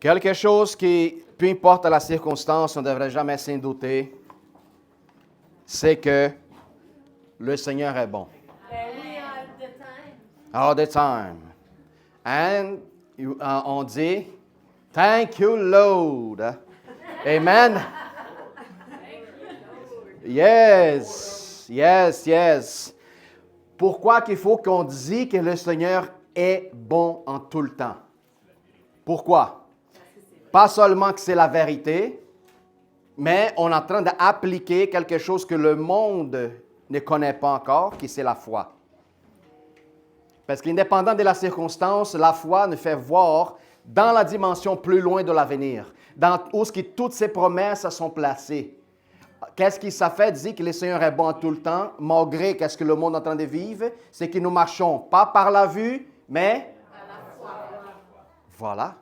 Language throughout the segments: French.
Quelque chose qui, peu importe la circonstance, on ne devrait jamais s'en douter, c'est que le Seigneur est bon. All the time. And on dit, thank you, Lord. Amen. Yes, yes, yes. Pourquoi qu'il faut qu'on dise que le Seigneur est bon en tout le temps? Pourquoi? Pas seulement que c'est la vérité, mais on est en train d'appliquer quelque chose que le monde ne connaît pas encore, qui c'est la foi. Parce qu'indépendant de la circonstance, la foi nous fait voir dans la dimension plus loin de l'avenir, où toutes ces promesses sont placées. Qu'est-ce qui ça fait dire que le Seigneur est bon tout le temps, malgré qu'est-ce que le monde est en train de vivre? C'est que nous marchons pas par la vue, mais par la foi. Voilà.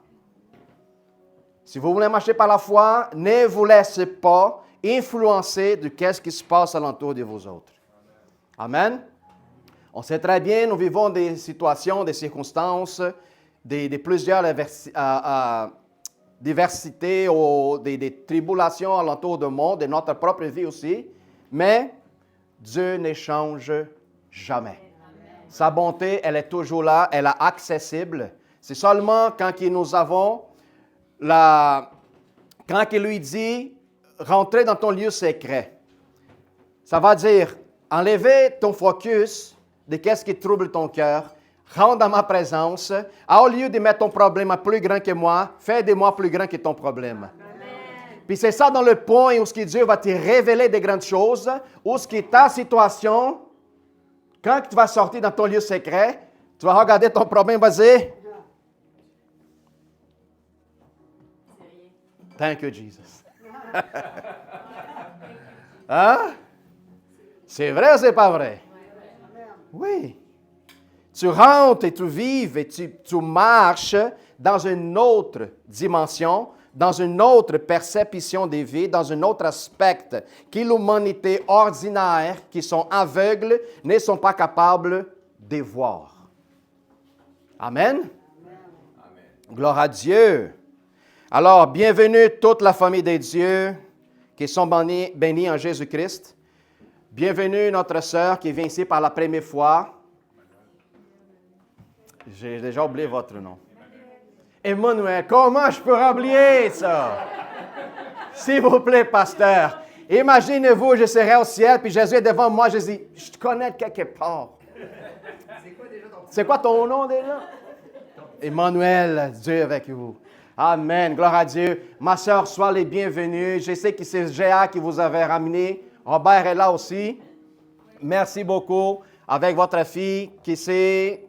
Si vous voulez marcher par la foi, ne vous laissez pas influencer de qu'est-ce qui se passe alentour de vous autres. Amen. On sait très bien, nous vivons des situations, des circonstances, des plusieurs diversités ou des tribulations alentour du monde, de notre propre vie aussi, mais Dieu ne change jamais. Amen. Sa bonté, elle est toujours là, elle est accessible. C'est seulement quand nous avons quand il lui dit, rentrez dans ton lieu secret, ça va dire, enlevez ton focus de qu'est-ce qui trouble ton cœur, rentre dans ma présence, au lieu de mettre ton problème plus grand que moi, fais de moi plus grand que ton problème. Amen. Puis c'est ça dans le point où Dieu va te révéler des grandes choses, où ta situation, quand tu vas sortir dans ton lieu secret, tu vas regarder ton problème, vas-y. Thank you, Jesus. Hein? C'est vrai ou c'est pas vrai? Oui. Tu rentres et tu vives et tu marches dans une autre dimension, dans une autre perception des vies, dans un autre aspect que l'humanité ordinaire, qui sont aveugles, ne sont pas capables de voir. Amen? Amen. Gloire à Dieu. Alors, bienvenue toute la famille des dieux qui sont bénis en Jésus-Christ. Bienvenue notre sœur qui vient ici par la première fois. J'ai déjà oublié votre nom. Emmanuel, comment je peux oublier ça? S'il vous plaît, pasteur. Imaginez-vous, je serai au ciel, puis Jésus est devant moi, je dis, je te connais de quelque part. C'est quoi ton nom déjà? Emmanuel, Dieu avec vous. Amen, gloire à Dieu. Ma sœur, sois les bienvenus. Je sais que c'est Géa qui vous avait ramené. Robert est là aussi. Merci beaucoup. Avec votre fille qui c'est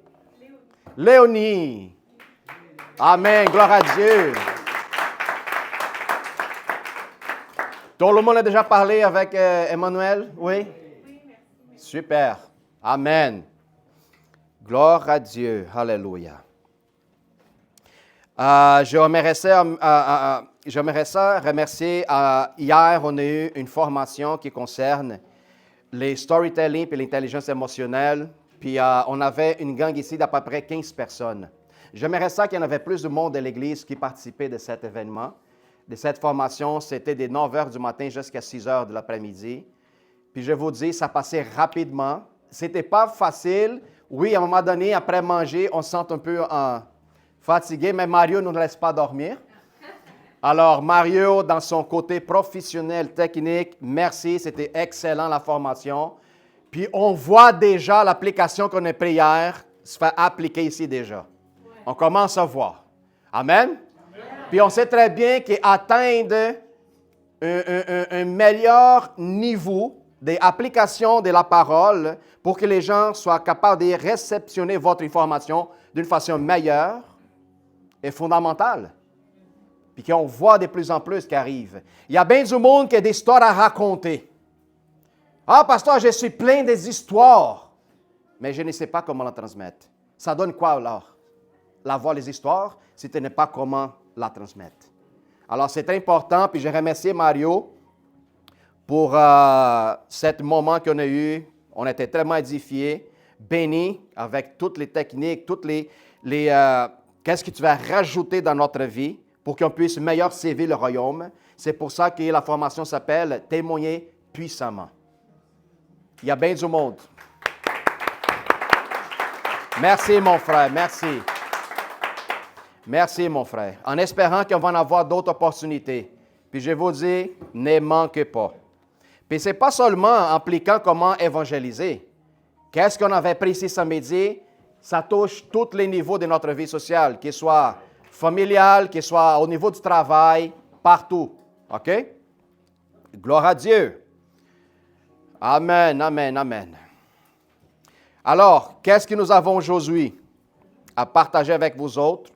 Léonie. Amen, gloire à Dieu. Tout le monde a déjà parlé avec Emmanuel? Oui? Super. Amen. Gloire à Dieu. Alléluia. J'aimerais ça remercier. Hier, on a eu une formation qui concerne les storytelling et l'intelligence émotionnelle. Puis, on avait une gang ici d'à peu près 15 personnes. J'aimerais ça qu'il y en avait plus de monde de l'Église qui participait de cet événement, de cette formation. C'était de 9 h du matin jusqu'à 6 h de l'après-midi. Puis, je vous dis, ça passait rapidement. C'était pas facile. Oui, à un moment donné, après manger, on se sent un peu fatigué, mais Mario ne nous laisse pas dormir. Alors, Mario, dans son côté professionnel, technique, merci, c'était excellent la formation. Puis, on voit déjà l'application qu'on a prise hier se fait appliquer ici déjà. On commence à voir. Amen? Amen. Puis, on sait très bien qu'atteindre un meilleur niveau d'application de la parole pour que les gens soient capables de réceptionner votre information d'une façon meilleure est fondamental. Puis qu'on voit de plus en plus qui arrive. Il y a bien du monde qui a des histoires à raconter. Ah, pasteur, je suis plein des histoires. Mais je ne sais pas comment la transmettre. Ça donne quoi alors? La voix des histoires, si tu ne sais pas comment la transmettre. Alors, c'est très important. Puis je remercie Mario pour ce moment qu'on a eu. On était tellement édifiés, bénis avec toutes les techniques, toutes les qu'est-ce que tu vas rajouter dans notre vie pour qu'on puisse mieux servir le royaume. C'est pour ça que la formation s'appelle « Témoigner puissamment ». Il y a bien du monde. Merci, mon frère, merci. Merci, mon frère. En espérant qu'on va en avoir d'autres opportunités. Puis je vous dis, ne manquez pas. Puis ce n'est pas seulement en impliquant comment évangéliser. Qu'est-ce qu'on avait pris ici samedi? Ça touche tous les niveaux de notre vie sociale, qu'il soit familial, qu'il soit au niveau du travail, partout. OK? Gloire à Dieu. Amen, amen, amen. Alors, qu'est-ce que nous avons aujourd'hui à partager avec vous autres?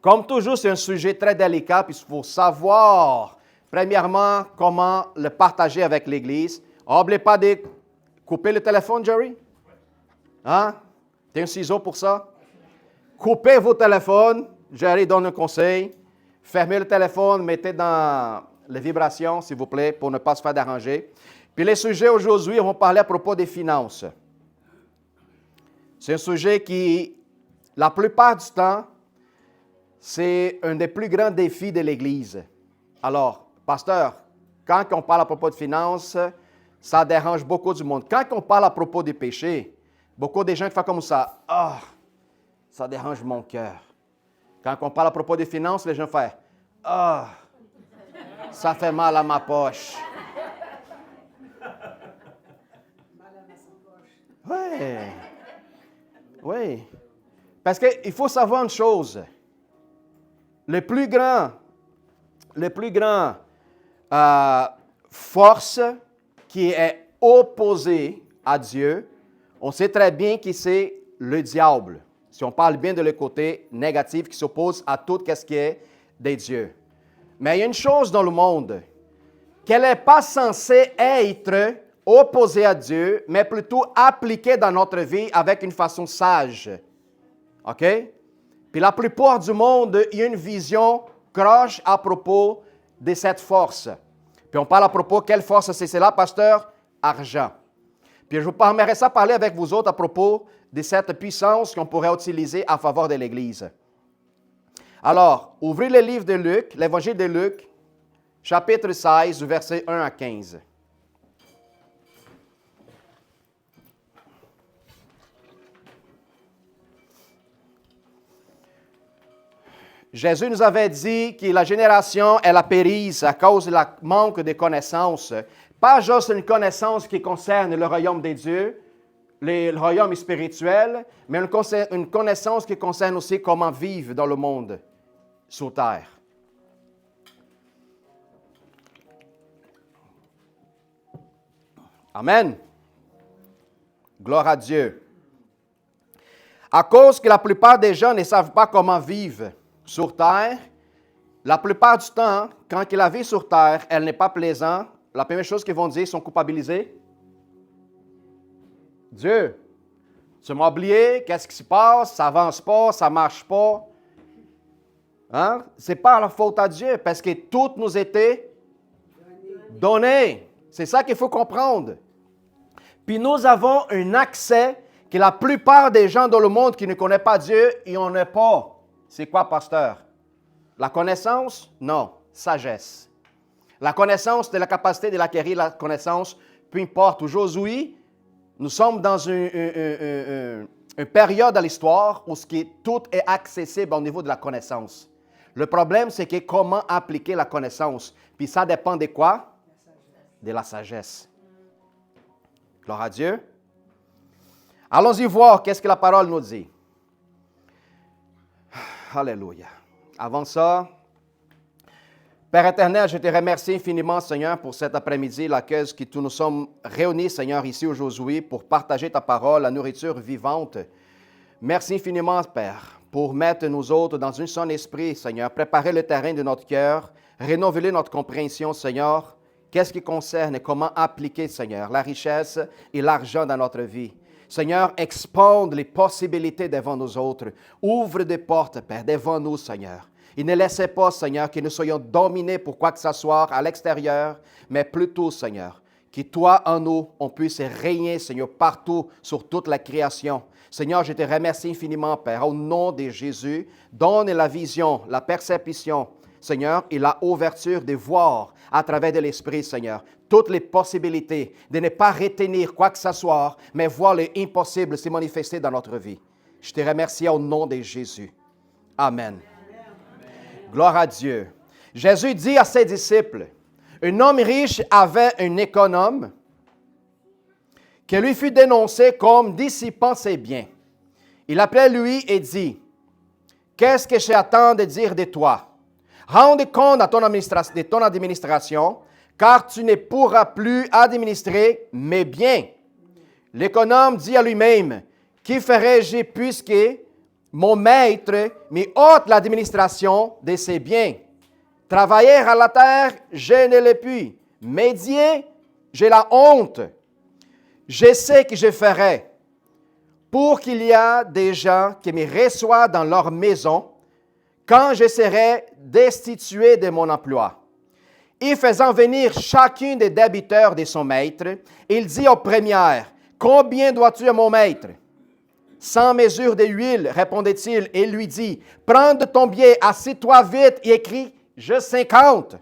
Comme toujours, c'est un sujet très délicat, puis il faut savoir, premièrement, comment le partager avec l'Église. N'oubliez pas de couper le téléphone, Jerry. Hein? Tu as un ciseau pour ça? Coupez vos téléphones. Jerry donne un conseil. Fermez le téléphone, mettez dans les vibrations, s'il vous plaît, pour ne pas se faire déranger. Puis les sujets aujourd'hui, on va parler à propos des finances. C'est un sujet qui, la plupart du temps, c'est un des plus grands défis de l'Église. Alors, pasteur, quand on parle à propos de finances, ça dérange beaucoup du monde. Quand on parle à propos des péchés, beaucoup de gens qui font comme ça, « Ah, ça dérange mon cœur. » Quand on parle à propos des finances, les gens font, « Ah, ça fait mal à ma poche. » Oui. Oui. Parce qu'il faut savoir une chose. Le plus grand force qui est opposée à Dieu, on sait très bien que c'est le diable. Si on parle bien de le côté négatif qui s'oppose à tout ce qui est des dieux. Mais il y a une chose dans le monde, qu'elle n'est pas censée être opposée à Dieu, mais plutôt appliquée dans notre vie avec une façon sage. OK? Puis la plupart du monde, il y a une vision croche à propos de cette force. Puis on parle à propos, quelle force c'est cela, pasteur? Argent. Puis je vous permettrai ça parler avec vous autres à propos de cette puissance qu'on pourrait utiliser à faveur de l'Église. Alors, ouvrez le livre de Luc, l'Évangile de Luc, chapitre 16, versets 1 à 15. Jésus nous avait dit que la génération, elle a péri à cause du manque de connaissances. Pas juste une connaissance qui concerne le royaume des dieux, le royaume spirituel, mais une connaissance qui concerne aussi comment vivre dans le monde sur terre. Amen. Gloire à Dieu. À cause que la plupart des gens ne savent pas comment vivre sur terre, la plupart du temps, quand la vie sur terre, elle n'est pas plaisante, la première chose qu'ils vont dire, ils sont culpabilisés. Dieu, tu m'as oublié, qu'est-ce qui se passe, ça avance pas, ça marche pas. Hein? Ce n'est pas la faute à Dieu, parce que tout nous était donné. C'est ça qu'il faut comprendre. Puis nous avons un accès que la plupart des gens dans le monde qui ne connaissent pas Dieu, ils n'en ont pas. C'est quoi, pasteur? La connaissance? Non, sagesse. La connaissance, c'est la capacité de l'acquérir, la connaissance, peu importe. Aujourd'hui, nous sommes dans une période de l'histoire où tout est accessible au niveau de la connaissance. Le problème, c'est que comment appliquer la connaissance. Puis ça dépend de quoi? De la sagesse. Gloire à Dieu. Allons-y voir qu'est-ce que la parole nous dit. Alléluia. Avant ça, Père éternel, je te remercie infiniment, Seigneur, pour cet après-midi, laquelle que nous sommes réunis, Seigneur, ici aujourd'hui pour partager ta parole, la nourriture vivante. Merci infiniment, Père, pour mettre nous autres dans un seul esprit, Seigneur, préparer le terrain de notre cœur, renouveler notre compréhension, Seigneur. Qu'est-ce qui concerne et comment appliquer, Seigneur, la richesse et l'argent dans notre vie. Seigneur, expande les possibilités devant nous autres. Ouvre des portes, Père, devant nous, Seigneur. Et ne laissez pas, Seigneur, que nous soyons dominés pour quoi que ce soit à l'extérieur, mais plutôt, Seigneur, que toi, en nous, on puisse régner, Seigneur, partout, sur toute la création. Seigneur, je te remercie infiniment, Père, au nom de Jésus. Donne la vision, la perception, Seigneur, et la ouverture de voir à travers de l'Esprit, Seigneur, toutes les possibilités de ne pas retenir quoi que ce soit, mais voir l'impossible se manifester dans notre vie. Je te remercie au nom de Jésus. Amen. Gloire à Dieu. Jésus dit à ses disciples, un homme riche avait un économe qui lui fut dénoncé comme dissipant ses biens. Il appelait lui et dit, « Qu'est-ce que j'attends de dire de toi? Rends compte de ton administration, car tu ne pourras plus administrer mes biens. » L'économe dit à lui-même, « Qui ferai-je puisque mon maître me ôte l'administration de ses biens? Travailler à la terre, je ne le puis. Médier, j'ai la honte. Je sais que je ferai pour qu'il y ait des gens qui me reçoivent dans leur maison quand je serai destitué de mon emploi. » Et faisant venir chacun des débiteurs de son maître, il dit aux premières, « Combien dois-tu à mon maître? » « 100 mesures d'huile, répondait-il, et lui dit, « Prends de ton billet, assieds-toi vite et écris, je 50. »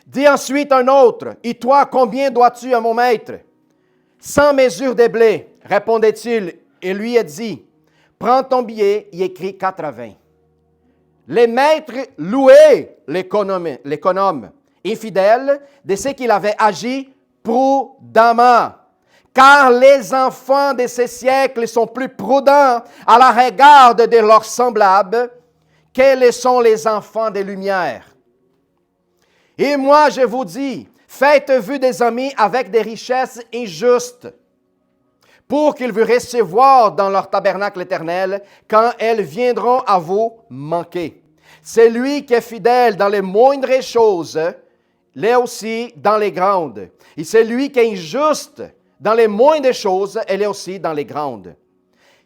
Dit ensuite un autre, « Et toi, combien dois-tu à mon maître? » 100 mesures de blé, répondait-il, et lui a dit, « Prends ton billet et écris 80. » Les maîtres louaient l'économe, infidèle de ce qu'il avait agi prudemment. Car les enfants de ces siècles sont plus prudents à la regard de leurs semblables que sont les enfants des Lumières. Et moi, je vous dis, faites-vous des amis avec des richesses injustes, pour qu'ils vous recevoir dans leur tabernacle éternel quand elles viendront à vous manquer. Celui qui est fidèle dans les moindres choses, l'est aussi dans les grandes. Et celui qui est injuste dans les moindres choses, elle est aussi dans les grandes.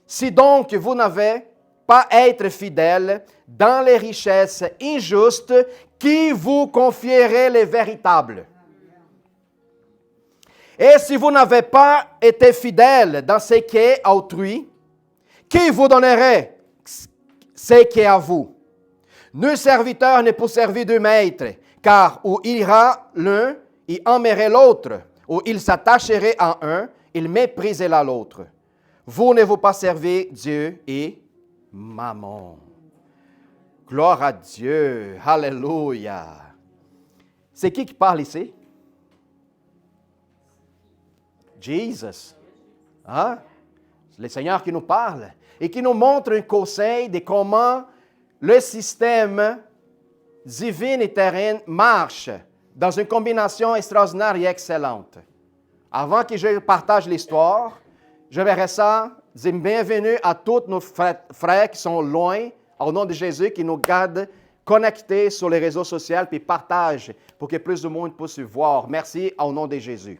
Si donc vous n'avez pas à être fidèle dans les richesses injustes, qui vous confierait les véritables? Et si vous n'avez pas été fidèle dans ce qui est à autrui, qui vous donnerait ce qui est à vous? Nul serviteur ne peut servir deux maîtres, car où il ira l'un, il aimerait l'autre, ou il s'attacherait à un, il mépriserait l'autre. Vous ne vous pas servir Dieu et Mammon. Gloire à Dieu. Alléluia. C'est qui parle ici? Jesus. Hein? C'est le Seigneur qui nous parle et qui nous montre un conseil de comment le système divin et terrain marche dans une combinaison extraordinaire et excellente. Avant que je partage l'histoire, j'aimerais ça dire bienvenue à tous nos frères qui sont loin, au nom de Jésus, qui nous gardent connectés sur les réseaux sociaux et partagent pour que plus de monde puisse voir. Merci au nom de Jésus.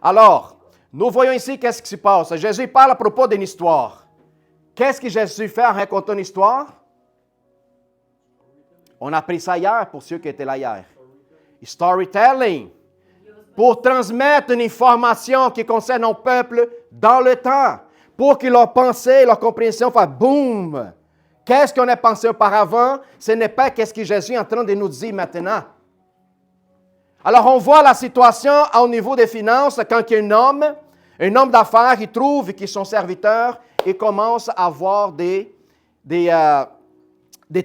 Alors, nous voyons ici qu'est-ce qui se passe. Jésus parle à propos d'une histoire. Qu'est-ce que Jésus fait en racontant une histoire? On a appris ça hier pour ceux qui étaient là hier. Storytelling. Pour transmettre une information qui concerne un peuple dans le temps. Pour que leur pensée, leur compréhension fasse boum. Qu'est-ce qu'on a pensé auparavant? Ce n'est pas qu'est-ce que Jésus est en train de nous dire maintenant. Alors, on voit la situation au niveau des finances quand un homme d'affaires, il trouve qu'ils sont serviteurs et commence à avoir des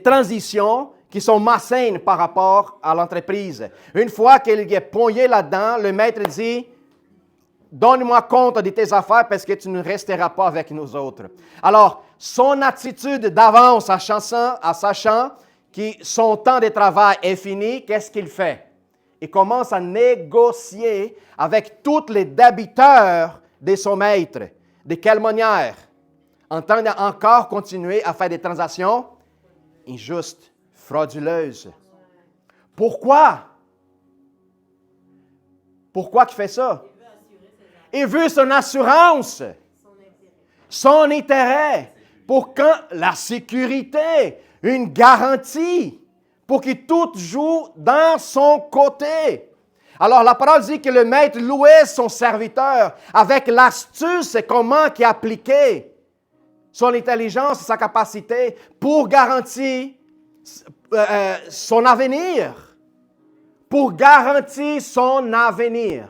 transitions qui sont malsaines par rapport à l'entreprise. Une fois qu'il est pogné là-dedans, le maître dit, « Donne-moi compte de tes affaires parce que tu ne resteras pas avec nous autres. » Alors, son attitude d'avance en sachant que son temps de travail est fini, qu'est-ce qu'il fait? Il commence à négocier avec tous les débiteurs de son maître. De quelle manière? En train d'encore continuer à faire des transactions injustes, frauduleuses. Pourquoi? Pourquoi il fait ça? Il veut son assurance, son intérêt, pour quand la sécurité, une garantie, pour que tout joue dans son côté. Alors, la parole dit que le maître louait son serviteur avec l'astuce et comment il appliquait son intelligence et sa capacité pour garantir son avenir. Pour garantir son avenir.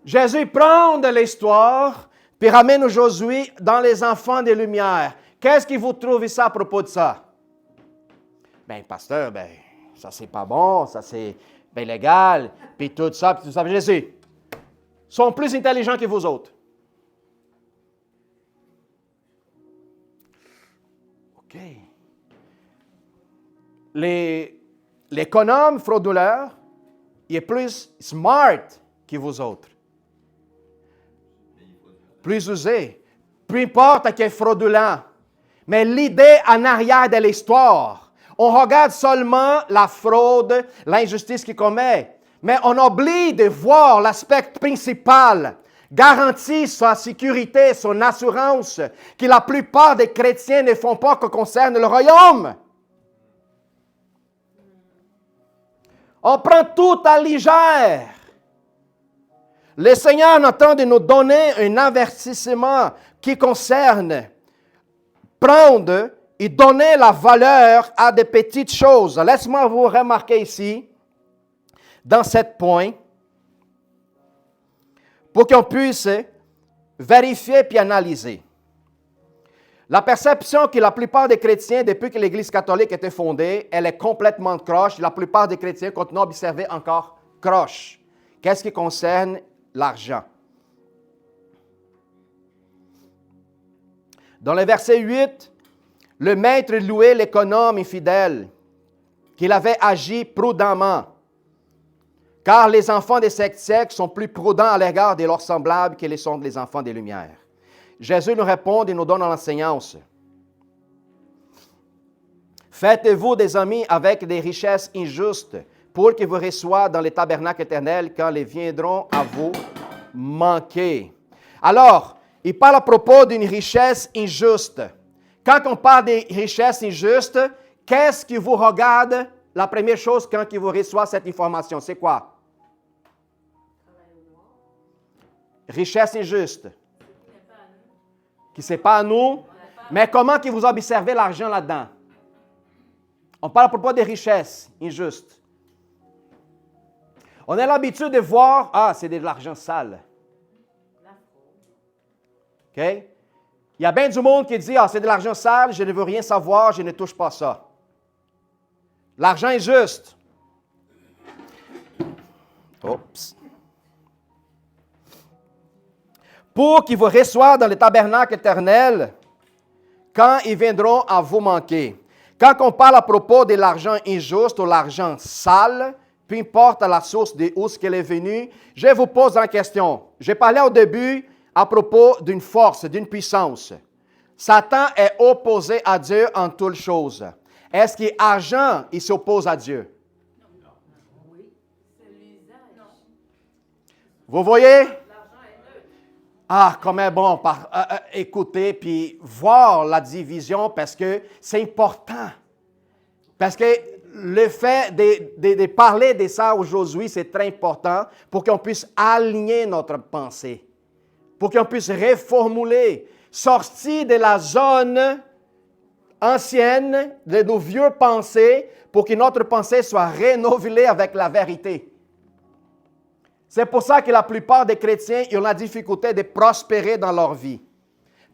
Jésus prend de l'histoire puis ramène aujourd'hui dans les enfants des Lumières. Qu'est-ce que vous trouvez ça à propos de ça? Ben, pasteur, ça c'est pas bon, ça c'est légal, puis tout ça, puis tout ça. Jésus, sont plus intelligents que vous autres. OK. L'économe frauduleur, il est plus smart que vous autres. Plus osé. Peu importe qui est fraudulent. Mais l'idée en arrière de l'histoire, on regarde seulement la fraude, l'injustice qu'il commet. Mais on oublie de voir l'aspect principal, garantir sa sécurité, son assurance, que la plupart des chrétiens ne font pas que concerne le royaume. On prend tout à légère. Le Seigneur est en train de nous donner un avertissement qui concerne prendre et donner la valeur à des petites choses. Laisse-moi vous remarquer ici, dans ce point, pour qu'on puisse vérifier puis analyser. La perception que la plupart des chrétiens, depuis que l'Église catholique a été fondée, elle est complètement croche. La plupart des chrétiens continuent à observer encore croche. Qu'est-ce qui concerne l'argent? Dans le verset 8, le maître louait l'économe infidèle, qu'il avait agi prudemment, car les enfants des siècles sont plus prudents à l'égard de leurs semblables que les sont les enfants des Lumières. Jésus nous répond et nous donne l'enseignance. Faites-vous des amis avec des richesses injustes, pour qu'ils vous reçoivent dans les tabernacles éternels quand ils viendront à vous manquer. Alors, il parle à propos d'une richesse injuste. Quand on parle des richesses injustes, qu'est-ce qui vous regarde? La première chose quand il vous reçoit cette information, c'est quoi? Richesse injuste. Qui ce n'est pas à nous, mais comment que vous observez l'argent là-dedans? On parle à propos des richesses injustes. On a l'habitude de voir, c'est de l'argent sale. OK? Il y a bien du monde qui dit, c'est de l'argent sale, je ne veux rien savoir, je ne touche pas ça. L'argent est juste. Oups. Pour qu'ils vous reçoivent dans le tabernacle éternel, quand ils viendront à vous manquer. Quand on parle à propos de l'argent injuste ou l'argent sale, peu importe la source de où qu'elle est venue, je vous pose une question. J'ai parlé au début à propos d'une force, d'une puissance. Satan est opposé à Dieu en toutes choses. Est-ce que l'argent, il s'oppose à Dieu? Non. Oui. C'est l'usage. Vous voyez? Comme est bon écouter puis voir la division parce que c'est important. Parce que le fait de parler de ça aujourd'hui, c'est très important pour qu'on puisse aligner notre pensée, pour qu'on puisse reformuler, sortir de la zone ancienne, de nos vieux pensées, pour que notre pensée soit renouvelée avec la vérité. C'est pour ça que la plupart des chrétiens ont la difficulté de prospérer dans leur vie.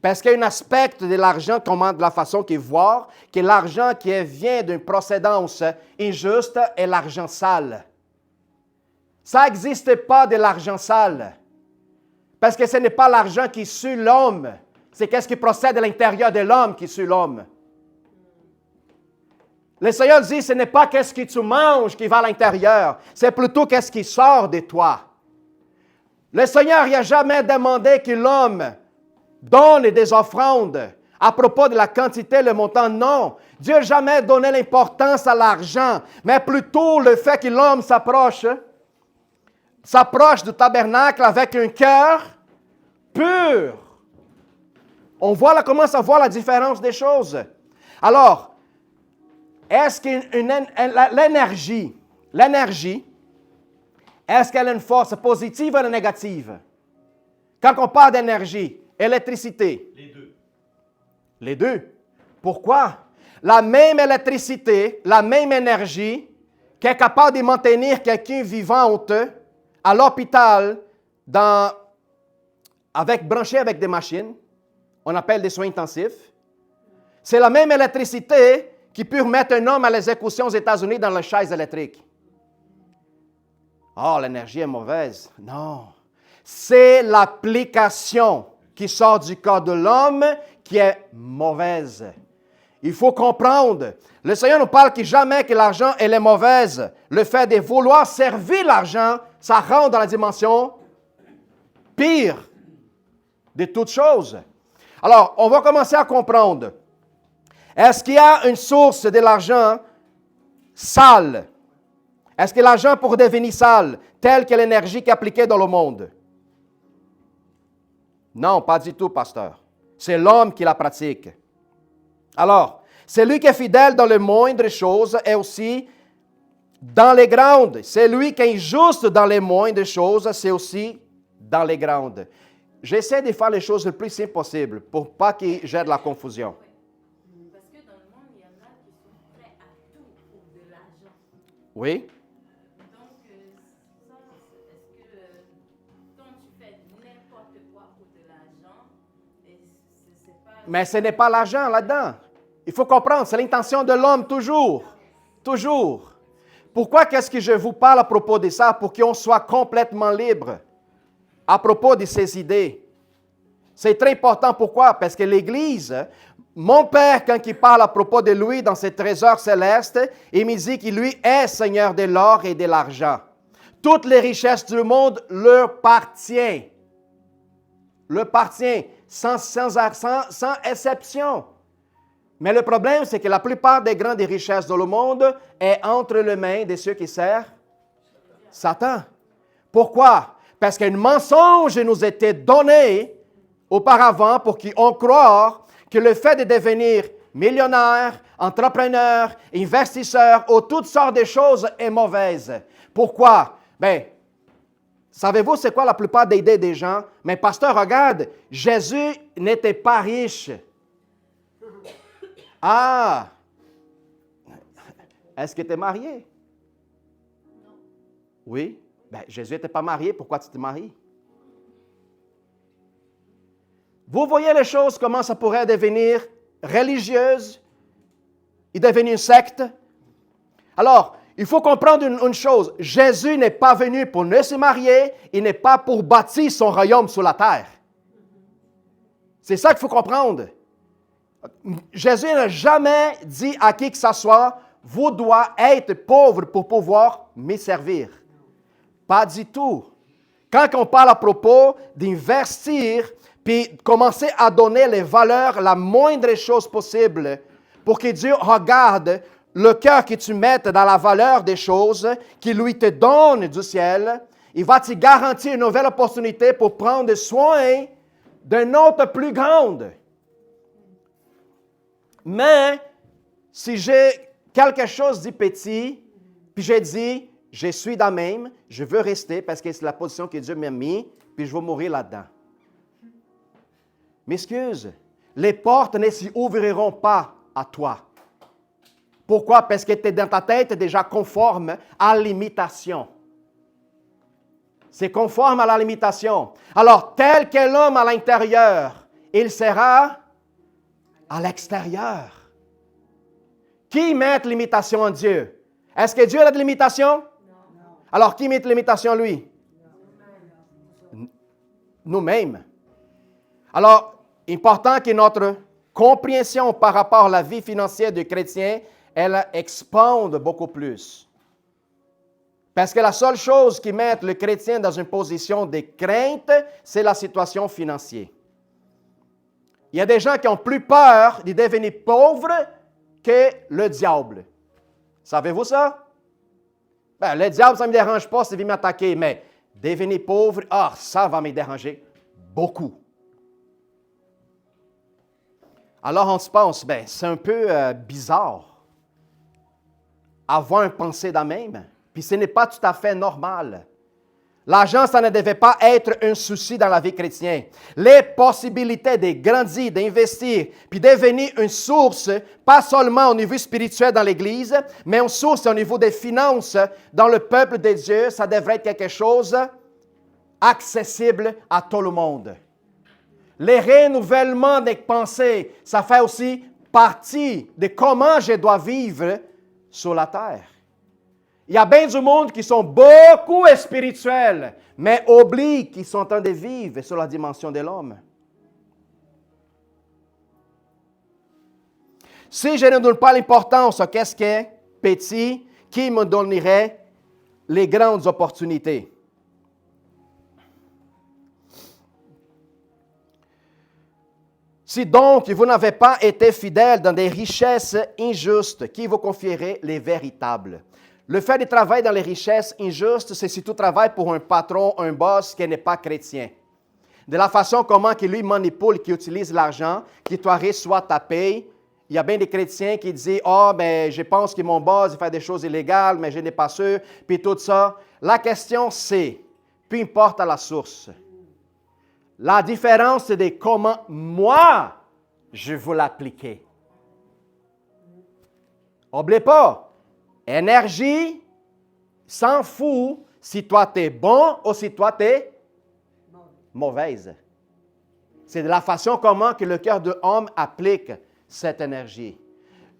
Parce qu'il y a un aspect de l'argent, comment de la façon qu'ils voient, que l'argent qui vient d'une procédance injuste est l'argent sale. Ça n'existe pas de l'argent sale. Parce que ce n'est pas l'argent qui suit l'homme. C'est qu'est-ce qui procède à l'intérieur de l'homme qui suit l'homme. Le Seigneur dit, ce n'est pas qu'est-ce que tu manges qui va à l'intérieur. C'est plutôt qu'est-ce qui sort de toi. Le Seigneur n'a jamais demandé que l'homme donne des offrandes à propos de la quantité, le montant. Non. Dieu n'a jamais donné l'importance à l'argent, mais plutôt le fait que l'homme s'approche du tabernacle avec un cœur pur. On commence à voir la différence des choses. Alors, est-ce que l'énergie est-ce qu'elle a une force positive ou négative? Quand on parle d'énergie, électricité. Les deux. Les deux. Pourquoi? La même électricité, la même énergie qui est capable de maintenir quelqu'un vivante à l'hôpital branché avec des machines, on appelle des soins intensifs. C'est la même électricité qui peut remettre un homme à l'exécution aux États-Unis dans la chaise électrique. Oh, l'énergie est mauvaise. Non. C'est l'application qui sort du corps de l'homme qui est mauvaise. Il faut comprendre. Le Seigneur nous parle que jamais que l'argent elle est mauvaise. Le fait de vouloir servir l'argent, ça rentre dans la dimension pire de toutes choses. Alors, on va commencer à comprendre. Est-ce qu'il y a une source de l'argent sale? Est-ce que l'argent pour devenir sale, telle que l'énergie qui est appliquée dans le monde? Non, pas du tout, pasteur. C'est l'homme qui la pratique. Alors, celui qui est fidèle dans les moindres choses est aussi dans les grandes. Celui qui est juste dans les moindres choses, c'est aussi dans les grandes. J'essaie de faire les choses le plus simple possible pour pas qu'il y ait de la confusion. Parce que dans le monde, il y en a qui sont prêts à tout pour de l'argent. Oui? Donc, ça, est-ce que quand tu fais n'importe quoi pour de l'argent, c'est pas... Mais ce n'est pas l'argent là-dedans. Il faut comprendre, c'est l'intention de l'homme toujours. Toujours. Pourquoi qu'est-ce que je vous parle à propos de ça? Pour qu'on soit complètement libre à propos de ces idées. C'est très important. Pourquoi? Parce que l'Église, mon Père, quand il parle à propos de lui dans ses trésors célestes, il me dit qu'il lui est Seigneur de l'or et de l'argent. Toutes les richesses du monde leur appartiennent. Leur appartient sans exception. Mais le problème, c'est que la plupart des grandes richesses dans le monde est entre les mains de ceux qui servent Satan. Pourquoi? Parce qu'un mensonge nous était donné auparavant pour qu'on croie que le fait de devenir millionnaire, entrepreneur, investisseur ou toutes sortes de choses est mauvaise. Pourquoi? Bien, savez-vous c'est quoi la plupart des idées des gens? Mais pasteur, regarde, Jésus n'était pas riche. Ah! Est-ce que tu es marié? Non. Oui. Ben, Jésus n'était pas marié, pourquoi tu te maries? Vous voyez les choses, comment ça pourrait devenir religieuse et devenir une secte? Alors, il faut comprendre une chose. Jésus n'est pas venu pour ne se marier, il n'est pas pour bâtir son royaume sur la terre. C'est ça qu'il faut comprendre. Jésus n'a jamais dit à qui que ce soit, vous devez être pauvre pour pouvoir me servir. Pas du tout. Quand on parle à propos d'investir, puis commencer à donner les valeurs, la moindre chose possible, pour que Dieu regarde le cœur que tu mets dans la valeur des choses, qu'il lui te donne du ciel, il va te garantir une nouvelle opportunité pour prendre soin d'une autre plus grande. Mais, si j'ai quelque chose de petit, puis j'ai dit, je suis dans même, je veux rester parce que c'est la position que Dieu m'a mis, puis je vais mourir là-dedans. M'excuse, les portes ne s'y ouvriront pas à toi. Pourquoi? Parce que tu es dans ta tête déjà conforme à l'imitation. C'est conforme à la limitation. Alors, tel qu'est l'homme à l'intérieur, il sera à l'extérieur. Qui met l'imitation en Dieu? Est-ce que Dieu a de l'imitation? Non. Alors, qui met l'imitation en lui? Nous-mêmes. Alors, important que notre compréhension par rapport à la vie financière du chrétien, elle expande beaucoup plus. Parce que la seule chose qui met le chrétien dans une position de crainte, c'est la situation financière. Il y a des gens qui ont plus peur de devenir pauvres que le diable. Savez-vous ça? Ben, le diable, ça ne me dérange pas s'il vient m'attaquer, mais devenir pauvre, ça va me déranger beaucoup. Alors on se pense, ben, c'est un peu bizarre. Avoir une pensée de même, puis ce n'est pas tout à fait normal. L'argent, ça ne devait pas être un souci dans la vie chrétienne. Les possibilités de grandir, d'investir, puis devenir une source, pas seulement au niveau spirituel dans l'Église, mais une source au niveau des finances dans le peuple de Dieu, ça devrait être quelque chose accessible à tout le monde. Les renouvellements des pensées, ça fait aussi partie de comment je dois vivre sur la terre. Il y a bien du monde qui sont beaucoup spirituels, mais oublient qu'ils sont en train de vivre sur la dimension de l'homme. Si je ne donne pas l'importance à qu'est-ce qui est petit, qui me donnerait les grandes opportunités? Si donc vous n'avez pas été fidèle dans des richesses injustes, qui vous confierait les véritables? Le fait de travailler dans les richesses injustes, c'est si tu travailles pour un patron, un boss qui n'est pas chrétien. De la façon comment il lui manipule, qui utilise l'argent, qui toi reçoit ta paye. Il y a bien des chrétiens qui disent « Ah, ben, je pense que mon boss il fait des choses illégales, mais je n'ai pas sûr. » Puis tout ça. La question c'est, peu importe à la source, la différence c'est de comment moi je veux l'appliquer. N'oubliez pas. Énergie, s'en fout si toi tu es bon ou si toi tu es mauvaise. C'est de la façon comment que le cœur de l'homme applique cette énergie.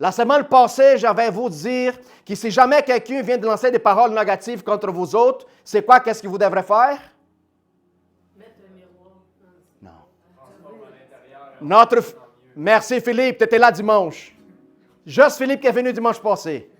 La semaine passée, j'avais vous dire que si jamais quelqu'un vient de lancer des paroles négatives contre vous autres, c'est quoi qu'est-ce que vous devrez faire? Mettre un miroir. Non. Merci Philippe, tu étais là dimanche. Juste Philippe qui est venu dimanche passé.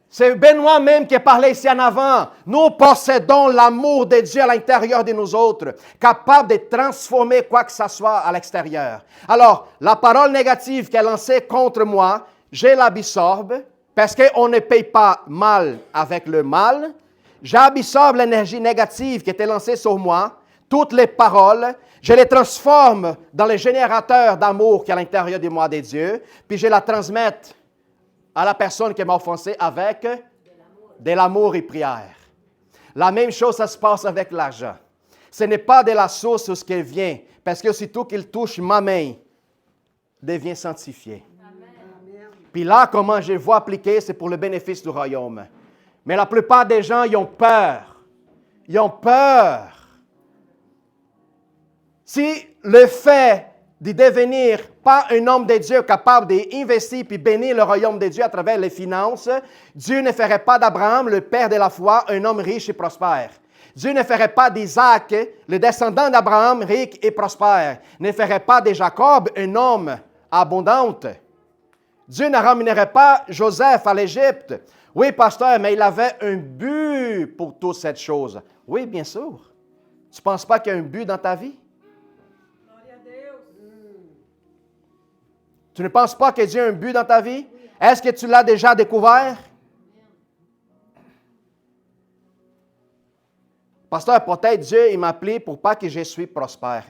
C'est Benoît même qui a parlé ici en avant. Nous possédons l'amour de Dieu à l'intérieur de nous autres, capable de transformer quoi que ce soit à l'extérieur. Alors, la parole négative qui est lancée contre moi, je l'absorbe parce qu'on ne paye pas mal avec le mal. J'absorbe l'énergie négative qui était lancée sur moi, toutes les paroles, je les transforme dans les générateurs d'amour qui est à l'intérieur de moi de Dieu, puis je la transmette à la personne qui m'a offensé avec de l'amour et prière. La même chose, ça se passe avec l'argent. Ce n'est pas de la source où ce qui vient, parce que aussitôt qu'il touche ma main, devient sanctifié. Amen. Puis là, comment je vois appliquer, c'est pour le bénéfice du royaume. Mais la plupart des gens, ils ont peur. Ils ont peur. Si le fait de devenir pas un homme de Dieu capable d'investir puis bénir le royaume de Dieu à travers les finances, Dieu ne ferait pas d'Abraham, le père de la foi, un homme riche et prospère. Dieu ne ferait pas d'Isaac, le descendant d'Abraham, riche et prospère. Ne ferait pas de Jacob un homme abondant. Dieu ne ramènerait pas Joseph à l'Égypte. Oui, pasteur, mais il avait un but pour toute cette chose. Oui, bien sûr. Tu ne penses pas qu'il y a un but dans ta vie? Tu ne penses pas que Dieu a un but dans ta vie? Est-ce que tu l'as déjà découvert? Pasteur, peut-être Dieu il m'a appelé pour pas que je sois prospère.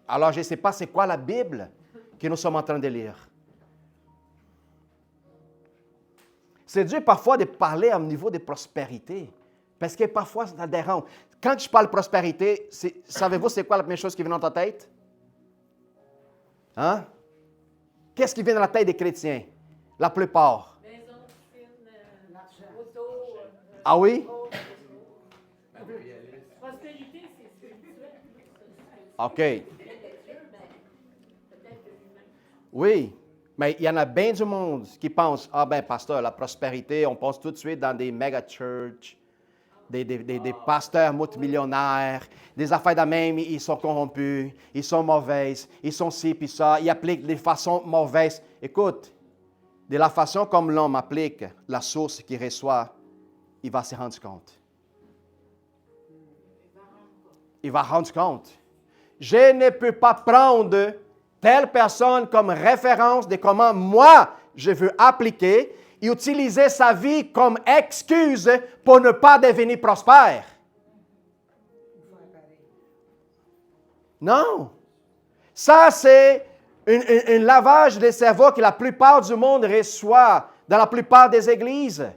Alors, je ne sais pas c'est quoi la Bible que nous sommes en train de lire. C'est dur parfois de parler au niveau de prospérité. Parce que parfois, ça dérange. Quand je parle prospérité, savez-vous c'est quoi la première chose qui vient dans ta tête? Hein? Qu'est-ce qui vient dans la tête des chrétiens? La plupart. Maison, film, auto. Ah oui? Prospérité, c'est spirituel. OK. Oui, mais il y en a bien du monde qui pense, ah ben pasteur, la prospérité, on pense tout de suite dans des méga churches, des pasteurs multimillionnaires, des affaires de même, ils sont corrompus, ils sont mauvaises, ils sont ci puis ça, ils appliquent de façon mauvaise. Écoute, de la façon comme l'homme applique la source qu'il reçoit, il va se rendre compte. Il va rendre compte. Je ne peux pas prendre telle personne comme référence de comment moi je veux appliquer et utiliser sa vie comme excuse pour ne pas devenir prospère. Non. Ça, c'est un lavage de cerveau que la plupart du monde reçoit dans la plupart des églises.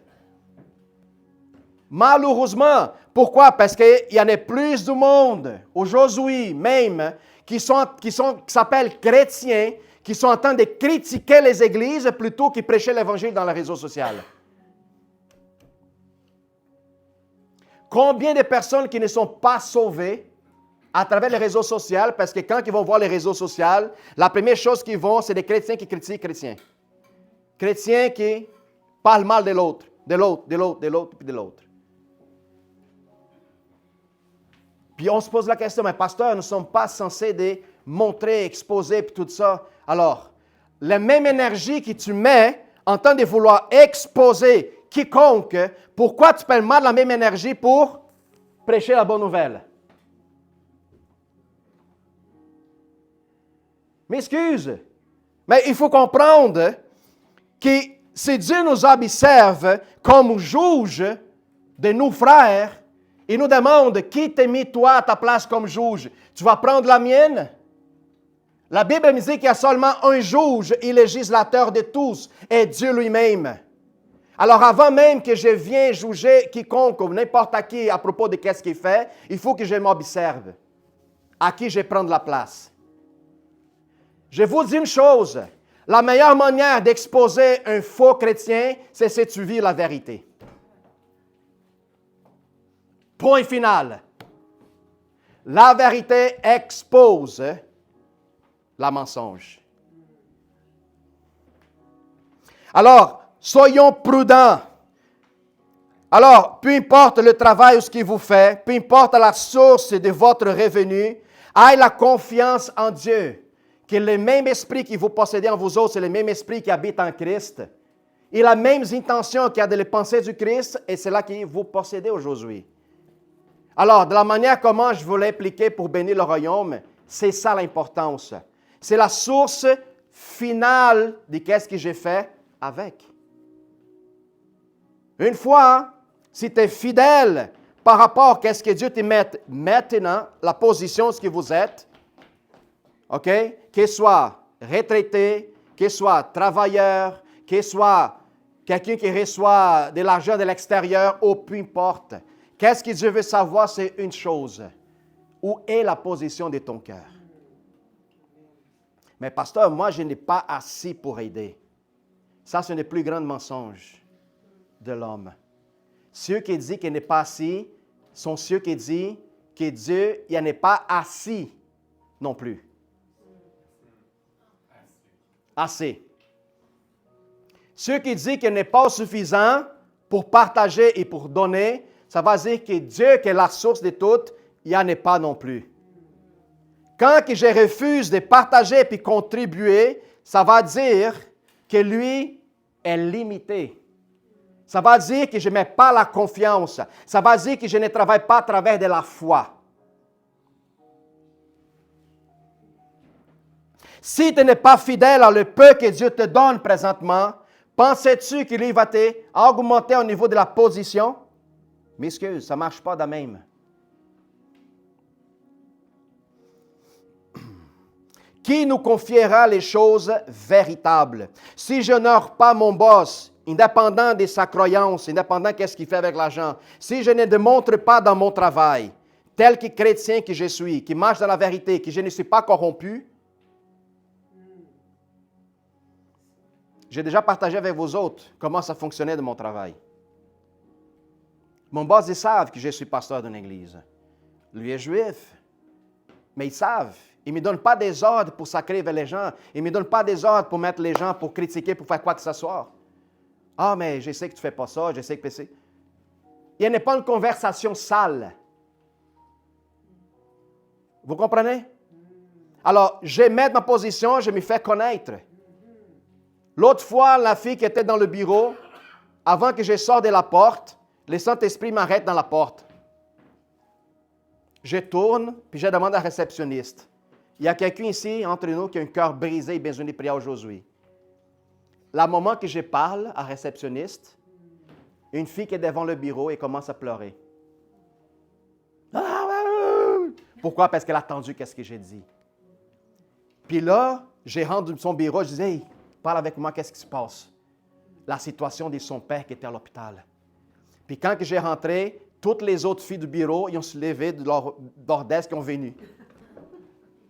Malheureusement. Pourquoi? Parce qu'il y en a plus du monde, aujourd'hui même, qui s'appellent chrétiens, qui sont en train de critiquer les églises plutôt que prêcher l'Évangile dans les réseaux sociaux. Combien de personnes qui ne sont pas sauvées à travers les réseaux sociaux, parce que quand ils vont voir les réseaux sociaux, la première chose qu'ils vont, c'est des chrétiens qui critiquent chrétiens. Chrétiens qui parlent mal de l'autre, de l'autre, de l'autre, de l'autre, puis de l'autre. Puis on se pose la question, mais pasteur, nous ne sommes pas censés de montrer, exposer, puis tout ça. Alors, la même énergie que tu mets en train de vouloir exposer quiconque, pourquoi tu perds mal la même énergie pour prêcher la bonne nouvelle? M'excuse, mais il faut comprendre que si Dieu nous observe comme juge de nos frères, il nous demande, qui t'a mis toi à ta place comme juge? Tu vas prendre la mienne? La Bible me dit qu'il y a seulement un juge et législateur de tous, et Dieu lui-même. Alors avant même que je vienne juger quiconque ou n'importe qui à propos de ce qu'il fait, il faut que je m'observe. À qui je vais prendre la place? Je vous dis une chose, la meilleure manière d'exposer un faux chrétien, c'est si tu vis la vérité. Point final. La vérité expose la mensonge. Alors, soyons prudents. Alors, peu importe le travail ou ce qu'il vous fait, peu importe la source de votre revenu, ayez la confiance en Dieu. Que le même esprit qui vous possédez en vous autres, c'est le même esprit qui habite en Christ. Et la même intention qu'il y a de les pensées du Christ, et c'est là que vous possédez aujourd'hui. Alors, de la manière comment je voulais appliquer pour bénir le royaume, c'est ça l'importance. C'est la source finale de qu'est-ce que j'ai fait avec. Une fois, si tu es fidèle par rapport à ce que Dieu te met maintenant, la position ce que vous êtes, OK? Qu'il soit retraité, qu'il soit travailleur, qu'il soit quelqu'un qui reçoit de l'argent de l'extérieur, ou peu importe. Qu'est-ce que Dieu veut savoir, c'est une chose. Où est la position de ton cœur? Mais pasteur, moi, je n'ai pas assez pour aider. Ça, c'est le plus grand mensonge de l'homme. Ceux qui disent qu'il n'est pas assez sont ceux qui disent que Dieu, il n'y en a pas assez non plus. Assez. Ceux qui disent qu'il n'est pas suffisant pour partager et pour donner, ça va dire que Dieu, qui est la source de tout, il n'y en a pas non plus. Quand je refuse de partager et contribuer, ça va dire que lui est limité. Ça va dire que je ne mets pas la confiance. Ça va dire que je ne travaille pas à travers de la foi. Si tu n'es pas fidèle à le peu que Dieu te donne présentement, pensais-tu qu'il va t'augmenter au niveau de la position? M'excuse, ça ne marche pas de même. Qui nous confiera les choses véritables? Si je n'honore pas mon boss, indépendant de sa croyance, indépendant de ce qu'il fait avec l'argent, si je ne démontre pas dans mon travail, tel que chrétien que je suis, qui marche dans la vérité, que je ne suis pas corrompu, j'ai déjà partagé avec vous autres comment ça fonctionnait de mon travail. Mon boss, ils savent que je suis pasteur d'une église. Lui est juif, mais ils savent. Il ne me donne pas des ordres pour sacrer vers les gens. Il ne me donne pas des ordres pour mettre les gens, pour critiquer, pour faire quoi que ce soit. Ah, mais je sais que tu ne fais pas ça, je sais que c'est... Il n'y a pas une conversation sale. Vous comprenez? Alors, je mets ma position, je me fais connaître. L'autre fois, la fille qui était dans le bureau, avant que je sorte de la porte, le Saint-Esprit m'arrête dans la porte. Je tourne, puis je demande à la réceptionniste. Il y a quelqu'un ici, entre nous, qui a un cœur brisé et besoin de prier aujourd'hui. Le moment que je parle à la réceptionniste, une fille qui est devant le bureau et commence à pleurer. Pourquoi? Parce qu'elle a entendu ce que j'ai dit. Puis là, j'ai rendu son bureau, je disais, hey, parle avec moi, qu'est-ce qui se passe? La situation de son père qui était à l'hôpital. Puis quand que j'ai rentré, toutes les autres filles du bureau, ils ont se levé de leur desk et ont venu.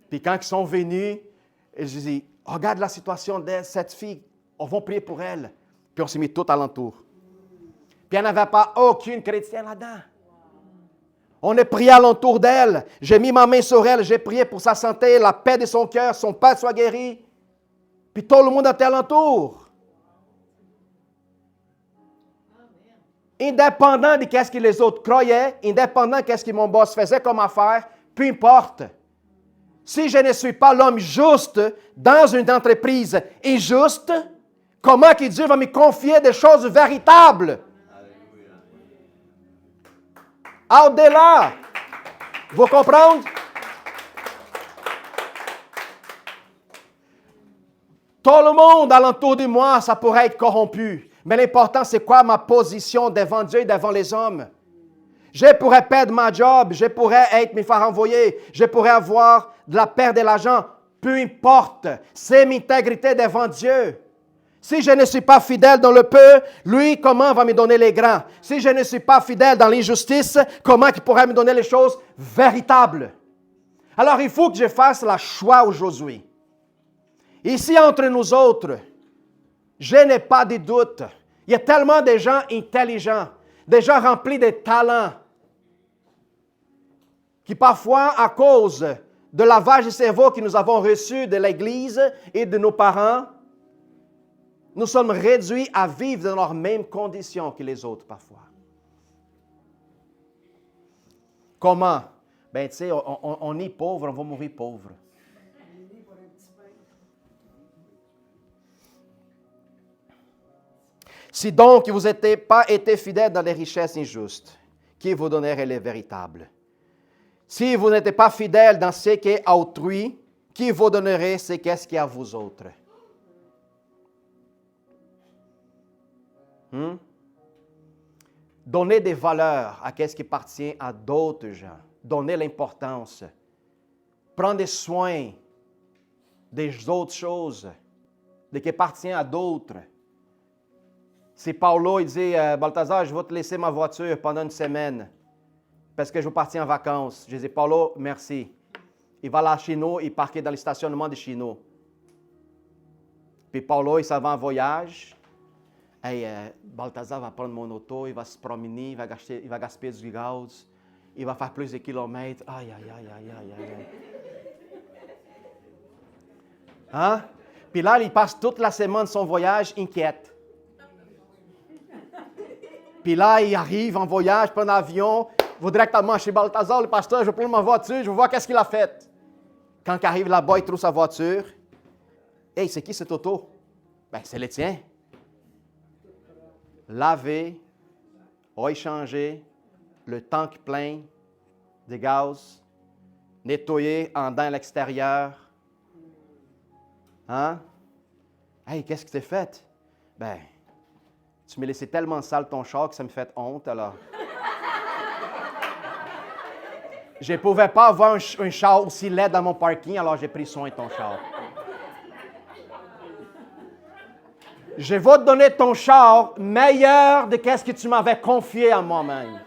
Puis quand ils sont venus, je dis, regarde la situation de cette fille, on va prier pour elle. Puis on s'est mis tout alentour. Puis il n'y en avait pas aucune chrétienne là-dedans. On a prié alentour d'elle. J'ai mis ma main sur elle, j'ai prié pour sa santé, la paix de son cœur, son père soit guéri. Puis tout le monde était alentour. Indépendant de ce que les autres croyaient, indépendant de ce que mon boss faisait comme affaire, peu importe. Si je ne suis pas l'homme juste dans une entreprise injuste, comment que Dieu va me confier des choses véritables? Au-delà. Vous comprenez? Tout le monde alentour de moi, ça pourrait être corrompu. Mais l'important, c'est quoi ma position devant Dieu et devant les hommes? Je pourrais perdre ma job, je pourrais me faire envoyer, je pourrais avoir de la perte de l'argent. Peu importe, c'est mon intégrité devant Dieu. Si je ne suis pas fidèle dans le peu, lui, comment va me donner les grands? Si je ne suis pas fidèle dans l'injustice, comment il pourrait me donner les choses véritables? Alors, il faut que je fasse le choix aujourd'hui. Ici, entre nous autres, je n'ai pas de doute. Il y a tellement de gens intelligents, des gens remplis de talents, qui parfois, à cause de lavage de cerveau que nous avons reçu de l'Église et de nos parents, nous sommes réduits à vivre dans leurs mêmes conditions que les autres parfois. Comment? Ben, tu sais, on est pauvre, on va mourir pauvre. Si donc vous n'avez pas été fidèles dans les richesses injustes, qui vous donnerait les véritables? Si vous n'êtes pas fidèles dans ce qui est autrui, qui vous donnerait ce qui est à vous autres? Donnez des valeurs à ce qui appartient à d'autres gens. Donnez l'importance. Prenez soin des autres choses, de ce qui appartient à d'autres. Si Paulo il dit, Balthazar, je vais te laisser ma voiture pendant une semaine parce que je vais partir en vacances. Je dis, Paulo, merci. Il va là à Chino, il parque dans le stationnement de Chino. Puis Paulo, il s'en va en voyage. Hey, Balthazar va prendre mon auto, il va se promener, il va gaspiller du gaz, il va faire plus de kilomètres. Aïe, aïe, aïe, aïe, aïe, aïe. Hein? Puis là, il passe toute la semaine de son voyage inquiète. Puis là, il arrive en voyage, prend l'avion, va directement chez Balthazar, le pasteur, je vais prendre ma voiture, je vais voir qu'est-ce qu'il a fait. Quand il arrive là-bas, il trouve sa voiture. Hey, c'est qui cet auto? Ben, c'est le tien. Laver, oil changer, le tank plein de gaz, nettoyer en dedans à l'extérieur. Hein? Hey, qu'est-ce que tu as fait? Ben, tu m'as laissé tellement sale ton char que ça me fait honte, alors. Je ne pouvais pas avoir un char aussi laid dans mon parking, alors j'ai pris soin de ton char. Je vais te donner ton char meilleur de ce que tu m'avais confié à moi-même.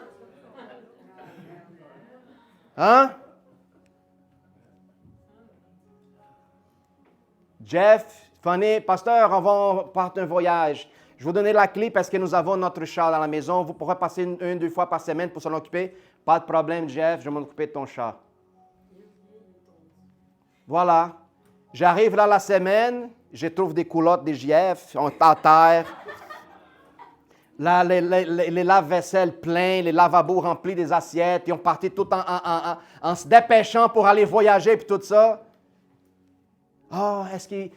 Hein? Jeff, Fanny, pasteur, on va partir un voyage. Je vais vous donner la clé parce que nous avons notre char dans la maison. Vous pourrez passer une, deux fois par semaine pour s'en occuper. Pas de problème, Jeff, je vais m'occuper de ton char. Voilà. J'arrive là la semaine, je trouve des culottes des JF, on est à terre. Là, les lave-vaisselle pleins, les lavabos remplis des assiettes, ils ont parti tout en se dépêchant pour aller voyager et tout ça. Ah, est-ce que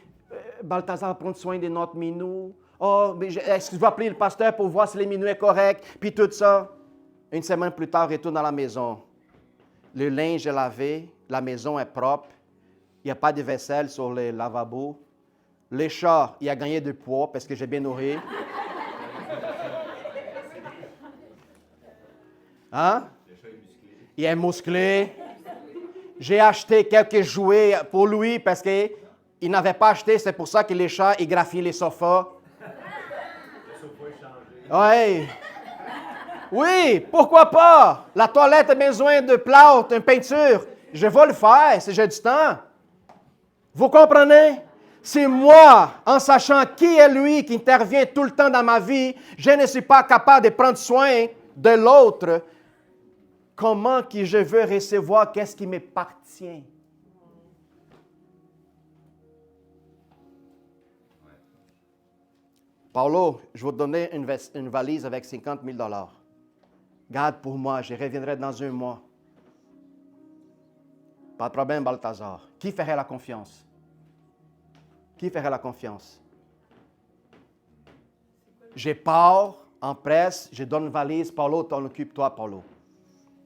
Balthazar prend soin de notre minou? Oh, est-ce que je vais appeler le pasteur pour voir si le minou est correct? Puis tout ça. Une semaine plus tard, je retourne à la maison. Le linge est lavé, la maison est propre. Il n'y a pas de vaisselle sur les lavabos. Le chat, il a gagné du poids parce que j'ai bien nourri. Hein? Il est musclé. J'ai acheté quelques jouets pour lui parce qu'il n'avait pas acheté. C'est pour ça que les chats, ils graffient les sofas. Oui. Oui, pourquoi pas? La toilette a besoin de plâtre, une peinture. Je vais le faire si j'ai du temps. Vous comprenez? Si moi, en sachant qui est lui qui intervient tout le temps dans ma vie, je ne suis pas capable de prendre soin de l'autre, comment que je veux recevoir qu'est-ce qui m'appartient? Paulo, je vais te donner une valise avec 50 000 $. Garde pour moi, je reviendrai dans un mois. Pas de problème, Balthazar. Qui ferait la confiance? Qui ferait la confiance? Je pars en presse, je donne une valise, Paulo, t'en occupe-toi, Paulo.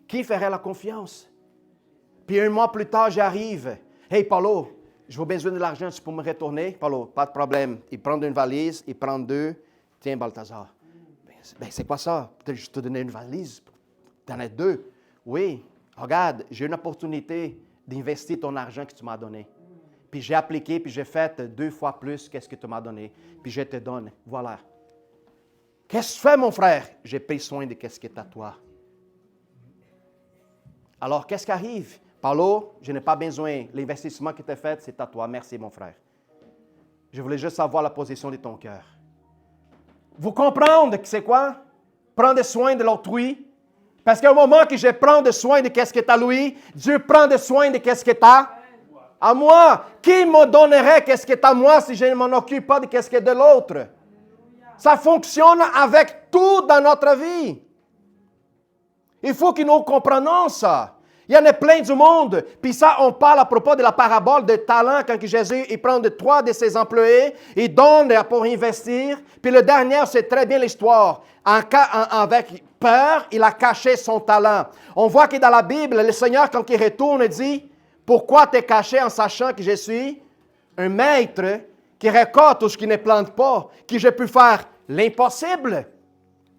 Qui ferait la confiance? Puis un mois plus tard, j'arrive. Hey, Paulo, je veux besoin de l'argent, tu peux me retourner? Paulo, pas de problème. Il prend une valise, il prend deux. Tiens, Balthazar. Ben, c'est quoi ça? Je te donnais une valise. T'en as deux. Oui, regarde, j'ai une opportunité d'investir ton argent que tu m'as donné. Puis j'ai appliqué, puis j'ai fait 2 fois plus que ce que tu m'as donné. Puis je te donne. Voilà. Qu'est-ce que tu fais, mon frère? J'ai pris soin de ce qui est à toi. Alors, qu'est-ce qui arrive? Paulo, je n'ai pas besoin. L'investissement que tu as fait, c'est à toi. Merci, mon frère. Je voulais juste savoir la position de ton cœur. Vous comprenez que c'est quoi? Prendre soin de l'autrui. Parce qu'au moment que je prends soin de ce qui est à lui, Dieu prend soin de ce qui est à moi. Qui me donnerait ce qui est à moi si je ne m'en occupe pas de ce qui est de l'autre? Ça fonctionne avec tout dans notre vie. Il faut que nous comprenions ça. Il y en a plein du monde. Puis ça, on parle à propos de la parabole de talents quand Jésus il prend 3 de ses employés, il donne pour investir. Puis le dernier, c'est très bien l'histoire. Avec peur, il a caché son talent. On voit que dans la Bible, le Seigneur, quand il retourne, dit, « Pourquoi t'es caché en sachant que je suis un maître qui récolte tout ce qui ne plante pas, que je peux faire l'impossible? »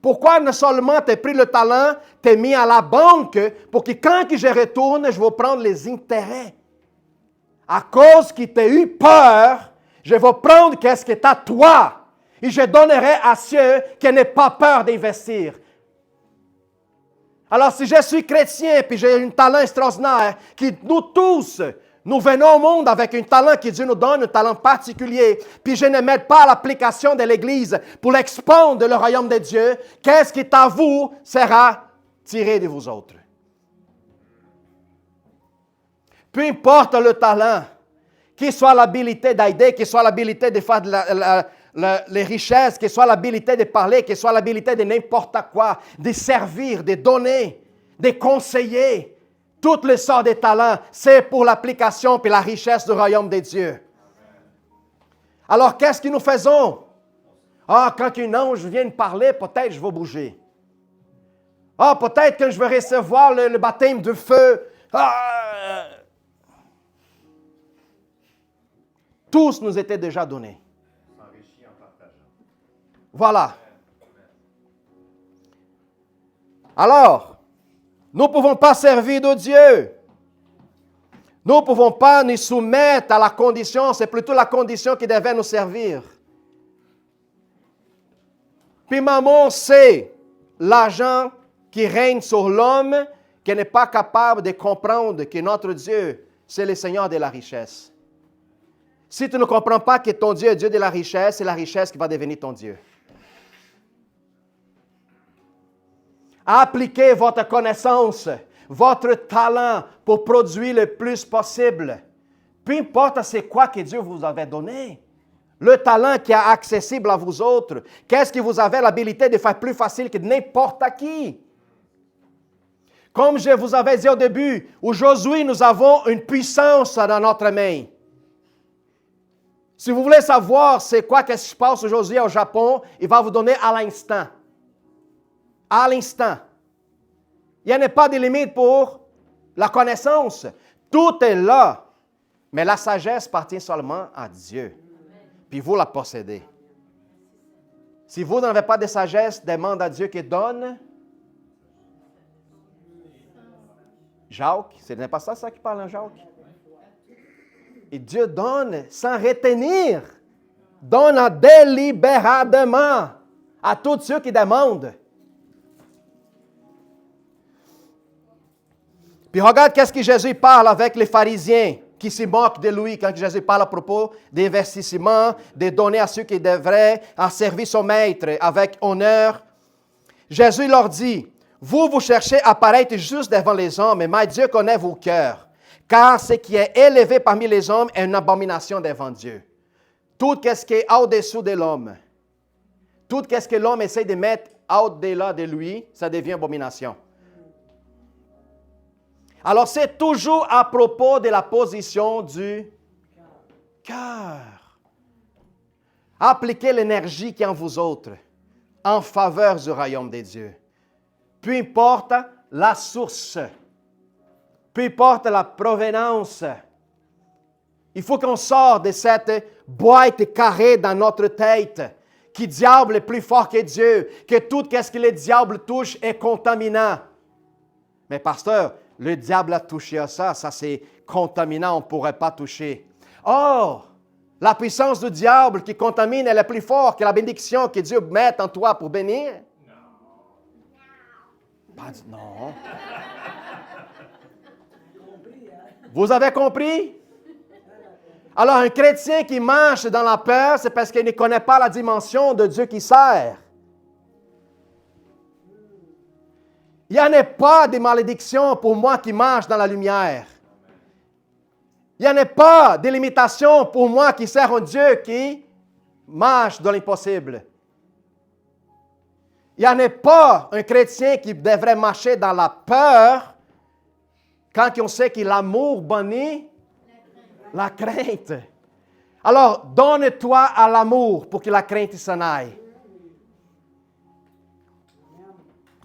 Pourquoi non seulement tu as pris le talent, tu as mis à la banque pour que quand je retourne, je vais prendre les intérêts. À cause que tu as eu peur, je vais prendre ce qui est à toi et je donnerai à ceux qui n'ont pas peur d'investir. Alors si je suis chrétien et j'ai un talent extraordinaire, que nous tous, nous venons au monde avec un talent que Dieu nous donne, un talent particulier, puis je ne mets pas à l'application de l'Église pour l'expandre le royaume de Dieu, qu'est-ce qui est à vous sera tiré de vous autres. Peu importe le talent, qu'il soit l'habilité d'aider, qu'il soit l'habilité de faire les richesses, qu'il soit l'habilité de parler, qu'il soit l'habilité de n'importe quoi, de servir, de donner, de conseiller. Toutes les sortes de talents, c'est pour l'application et la richesse du royaume de Dieu. Alors, qu'est-ce que nous faisons? Quand un ange vient parler, peut-être je vais bouger. Peut-être que je vais recevoir le baptême de feu. Tous nous étaient déjà donnés. Voilà. Alors, nous ne pouvons pas servir de Dieu. Nous ne pouvons pas nous soumettre à la condition, c'est plutôt la condition qui devait nous servir. Puis maman, c'est l'argent qui règne sur l'homme qui n'est pas capable de comprendre que notre Dieu, c'est le Seigneur de la richesse. Si tu ne comprends pas que ton Dieu est Dieu de la richesse, c'est la richesse qui va devenir ton Dieu. Appliquez votre connaissance, votre talent pour produire le plus possible. Peu importe c'est quoi que Dieu vous avait donné. Le talent qui est accessible à vous autres. Qu'est-ce que vous avez l'habilité de faire plus facile que n'importe qui? Comme je vous avais dit au début, aujourd'hui nous avons une puissance dans notre main. Si vous voulez savoir c'est quoi qu'est-ce qui se passe aujourd'hui au Japon, il va vous donner à l'instant. À l'instant. Il n'y a pas de limite pour la connaissance. Tout est là. Mais la sagesse appartient seulement à Dieu. Puis vous la possédez. Si vous n'avez pas de sagesse, demande à Dieu qu'il donne. Jacques, ce n'est pas ça qui parle en Jacques. Et Dieu donne sans retenir. Donne délibérément à tous ceux qui demandent. Puis regarde qu'est-ce que Jésus parle avec les pharisiens qui se moquent de lui quand Jésus parle à propos d'investissement, de donner à ceux qui devraient en service au maître avec honneur. Jésus leur dit, vous cherchez à paraître juste devant les hommes, mais Dieu connaît vos cœurs. Car ce qui est élevé parmi les hommes est une abomination devant Dieu. Tout ce qui est au-dessous de l'homme, tout ce que l'homme essaie de mettre au-delà de lui, ça devient abomination. Alors, c'est toujours à propos de la position du cœur. Appliquez l'énergie qui est en vous autres en faveur du royaume des dieux. Peu importe la source, peu importe la provenance. Il faut qu'on sorte de cette boîte carrée dans notre tête, qui diable est plus fort que Dieu, que tout ce que le diable touche est contaminant. Mais pasteur, le diable a touché à ça c'est contaminant, on ne pourrait pas toucher. Oh, la puissance du diable qui contamine, elle est plus forte que la bénédiction que Dieu met en toi pour bénir? Non. Vous avez compris? Alors, un chrétien qui marche dans la peur, c'est parce qu'il ne connaît pas la dimension de Dieu qui sert. Il n'y en a pas de malédiction pour moi qui marche dans la lumière. Il n'y en a pas de limitation pour moi qui sert un Dieu qui marche dans l'impossible. Il n'y en a pas un chrétien qui devrait marcher dans la peur quand on sait que l'amour bannit la crainte. Alors, donne-toi à l'amour pour que la crainte s'en aille.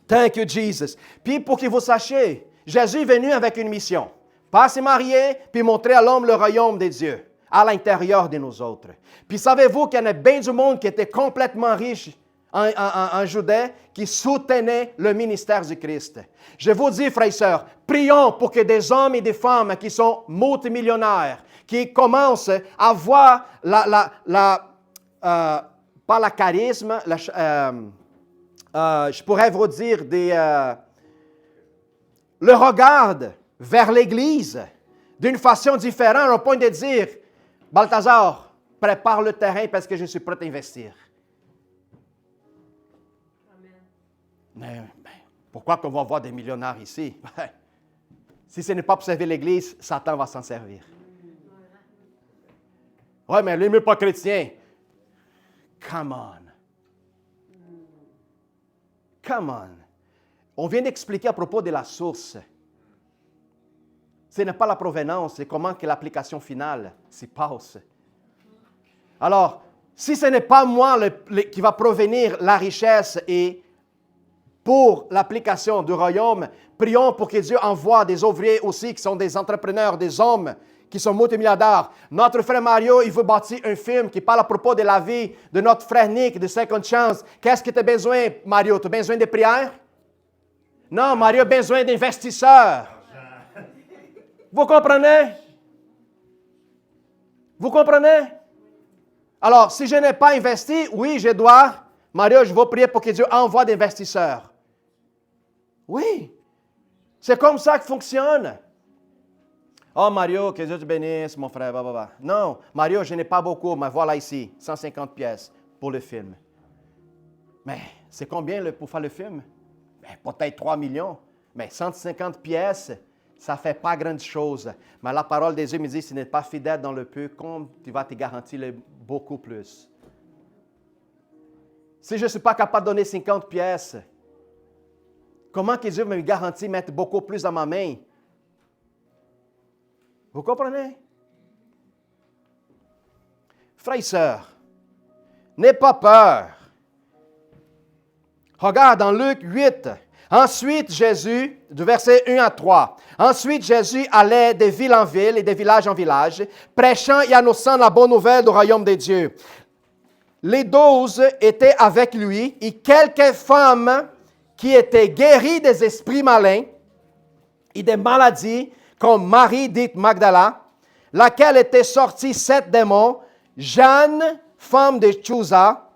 Thank you, Jesus. Puis, pour que vous sachiez, Jésus est venu avec une mission. Pas se marier, puis montrer à l'homme le royaume des dieux, à l'intérieur de nous autres. Puis, savez-vous qu'il y en a bien du monde qui était complètement riche en Judée, qui soutenait le ministère du Christ. Je vous dis, frères et sœurs, prions pour que des hommes et des femmes qui sont multimillionnaires, qui commencent à voir pas la charisme, je pourrais vous dire le regard vers l'Église d'une façon différente, au point de dire, Balthazar, prépare le terrain parce que je suis prêt à investir. Mais pourquoi qu'on va voir des millionnaires ici? Si ce n'est pas pour servir l'Église, Satan va s'en servir. Oui, mais lui n'est pas chrétien. Come on. Come on. On vient d'expliquer à propos de la source. Ce n'est pas la provenance, c'est comment que l'application finale s'y passe. Alors, si ce n'est pas moi qui va provenir la richesse et pour l'application du royaume, prions pour que Dieu envoie des ouvriers aussi qui sont des entrepreneurs, des hommes qui sont multimilliardaires. Notre frère Mario, il veut bâtir un film qui parle à propos de la vie de notre frère Nick, de Second Chance. Qu'est-ce que tu as besoin, Mario? Tu as besoin de prières? Non, Mario a besoin d'investisseurs. Vous comprenez? Vous comprenez? Alors, si je n'ai pas investi, oui, je dois. Mario, je veux prier pour que Dieu envoie des investisseurs. Oui, c'est comme ça que fonctionne. Oh, Mario, que Dieu te bénisse, mon frère. Bah. Non, Mario, je n'ai pas beaucoup, mais voilà ici, 150 pièces pour le film. Mais c'est combien pour faire le film? Peut-être 3 millions. Mais 150 pièces, ça ne fait pas grande chose. Mais la parole des Dieu me dit, si tu n'es pas fidèle dans le peu, comme tu vas te garantir beaucoup plus. Si je ne suis pas capable de donner 50 pièces, comment que Dieu me garantit de mettre beaucoup plus dans ma main? Vous comprenez? Frères et sœurs, n'aie pas peur. Regarde dans Luc 8. Ensuite, Jésus, du verset 1 à 3. Ensuite, Jésus allait de ville en ville et de village en village, prêchant et annonçant la bonne nouvelle du royaume de Dieu. Les 12 étaient avec lui et quelques femmes qui étaient guéries des esprits malins et des maladies, comme Marie dite Magdala, laquelle était sortie 7 démons, Jeanne, femme de Chuza,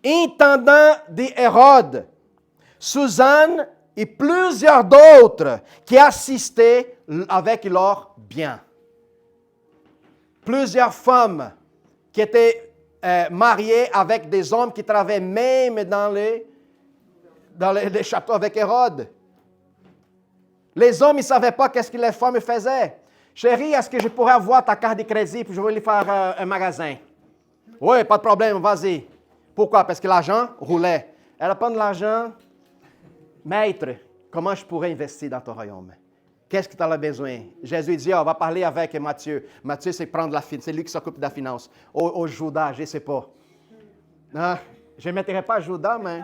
intendant d'Hérode, Suzanne et plusieurs d'autres qui assistaient avec leurs biens. Plusieurs femmes qui étaient mariées avec des hommes qui travaillaient même dans les châteaux avec Hérode. Les hommes, ils ne savaient pas qu'est-ce que les femmes faisaient. Chérie, est-ce que je pourrais avoir ta carte de crédit puis je vais lui faire un magasin? Oui, pas de problème, vas-y. Pourquoi? Parce que l'argent roulait. Elle a pas de l'argent. Maître, comment je pourrais investir dans ton royaume? Qu'est-ce que tu as besoin? Jésus dit, on va parler avec Matthieu. Matthieu, c'est prendre c'est lui qui s'occupe de la finance. Au Judas, je ne sais pas. Hein? Je ne mettrai pas Judas, mais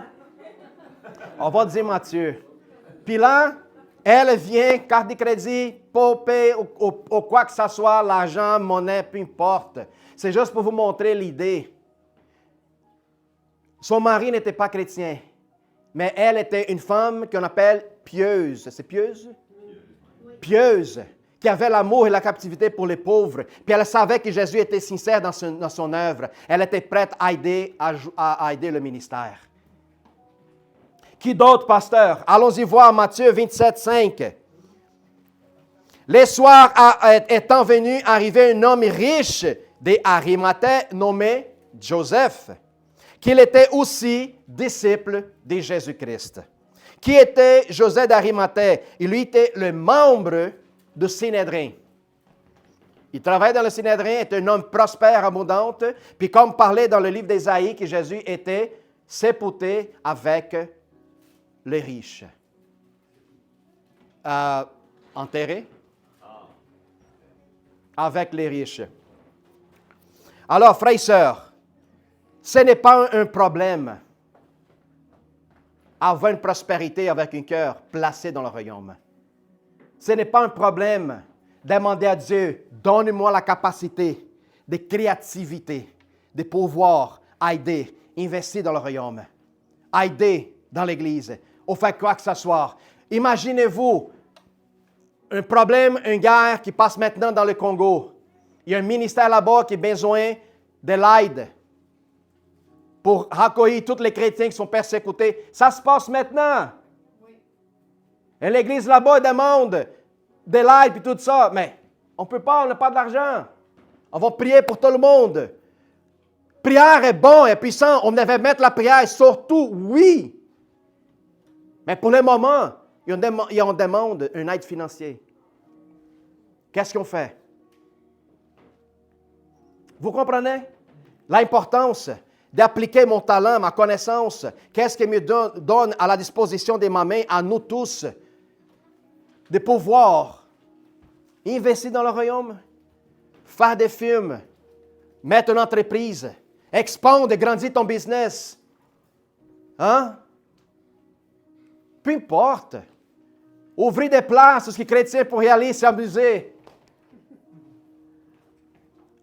on va dire Matthieu. Puis là, elle vient, carte de crédit, payer ou quoi que ce soit, l'argent, monnaie, peu importe. C'est juste pour vous montrer l'idée. Son mari n'était pas chrétien, mais elle était une femme qu'on appelle pieuse. C'est pieuse? Pieuse, qui avait l'amour et la captivité pour les pauvres. Puis elle savait que Jésus était sincère dans son œuvre. Elle était prête à aider le ministère. Qui d'autre, pasteur? Allons-y voir Matthieu 27, 5. Les soirs étant venus, arrivait un homme riche des Arimathée nommé Joseph, qu'il était aussi disciple de Jésus-Christ. Qui était Joseph d'Arimathée? Il lui était le membre du Synédrin. Il travaillait dans le Synédrin, était un homme prospère, abondant, puis comme parlait dans le livre d'Ésaïe que Jésus était sépulté avec les riches. Enterré avec les riches. Alors, frères et sœurs, ce n'est pas un problème avoir une prospérité avec un cœur placé dans le royaume. Ce n'est pas un problème demander à Dieu, donne-moi la capacité de créativité, de pouvoir aider, investir dans le royaume, aider dans l'Église, ou faire quoi que ce soit. Imaginez-vous un problème, une guerre qui passe maintenant dans le Congo. Il y a un ministère là-bas qui a besoin de l'aide pour accueillir tous les chrétiens qui sont persécutés. Ça se passe maintenant. Oui. Et l'Église là-bas demande de l'aide et tout ça. Mais on ne peut pas, on n'a pas d'argent. On va prier pour tout le monde. Prière est bon et puissant. On devait mettre la prière surtout, oui. Mais pour le moment, on demande une aide financière. Qu'est-ce qu'on fait? Vous comprenez? L'importance d'appliquer mon talent, ma connaissance, qu'est-ce qui me donne à la disposition de ma main, à nous tous, de pouvoir investir dans le royaume, faire des films, mettre une entreprise, expandre et grandir ton business. Hein? Peu importe. Ouvrir des places où les chrétiens pourraient aller s'amuser.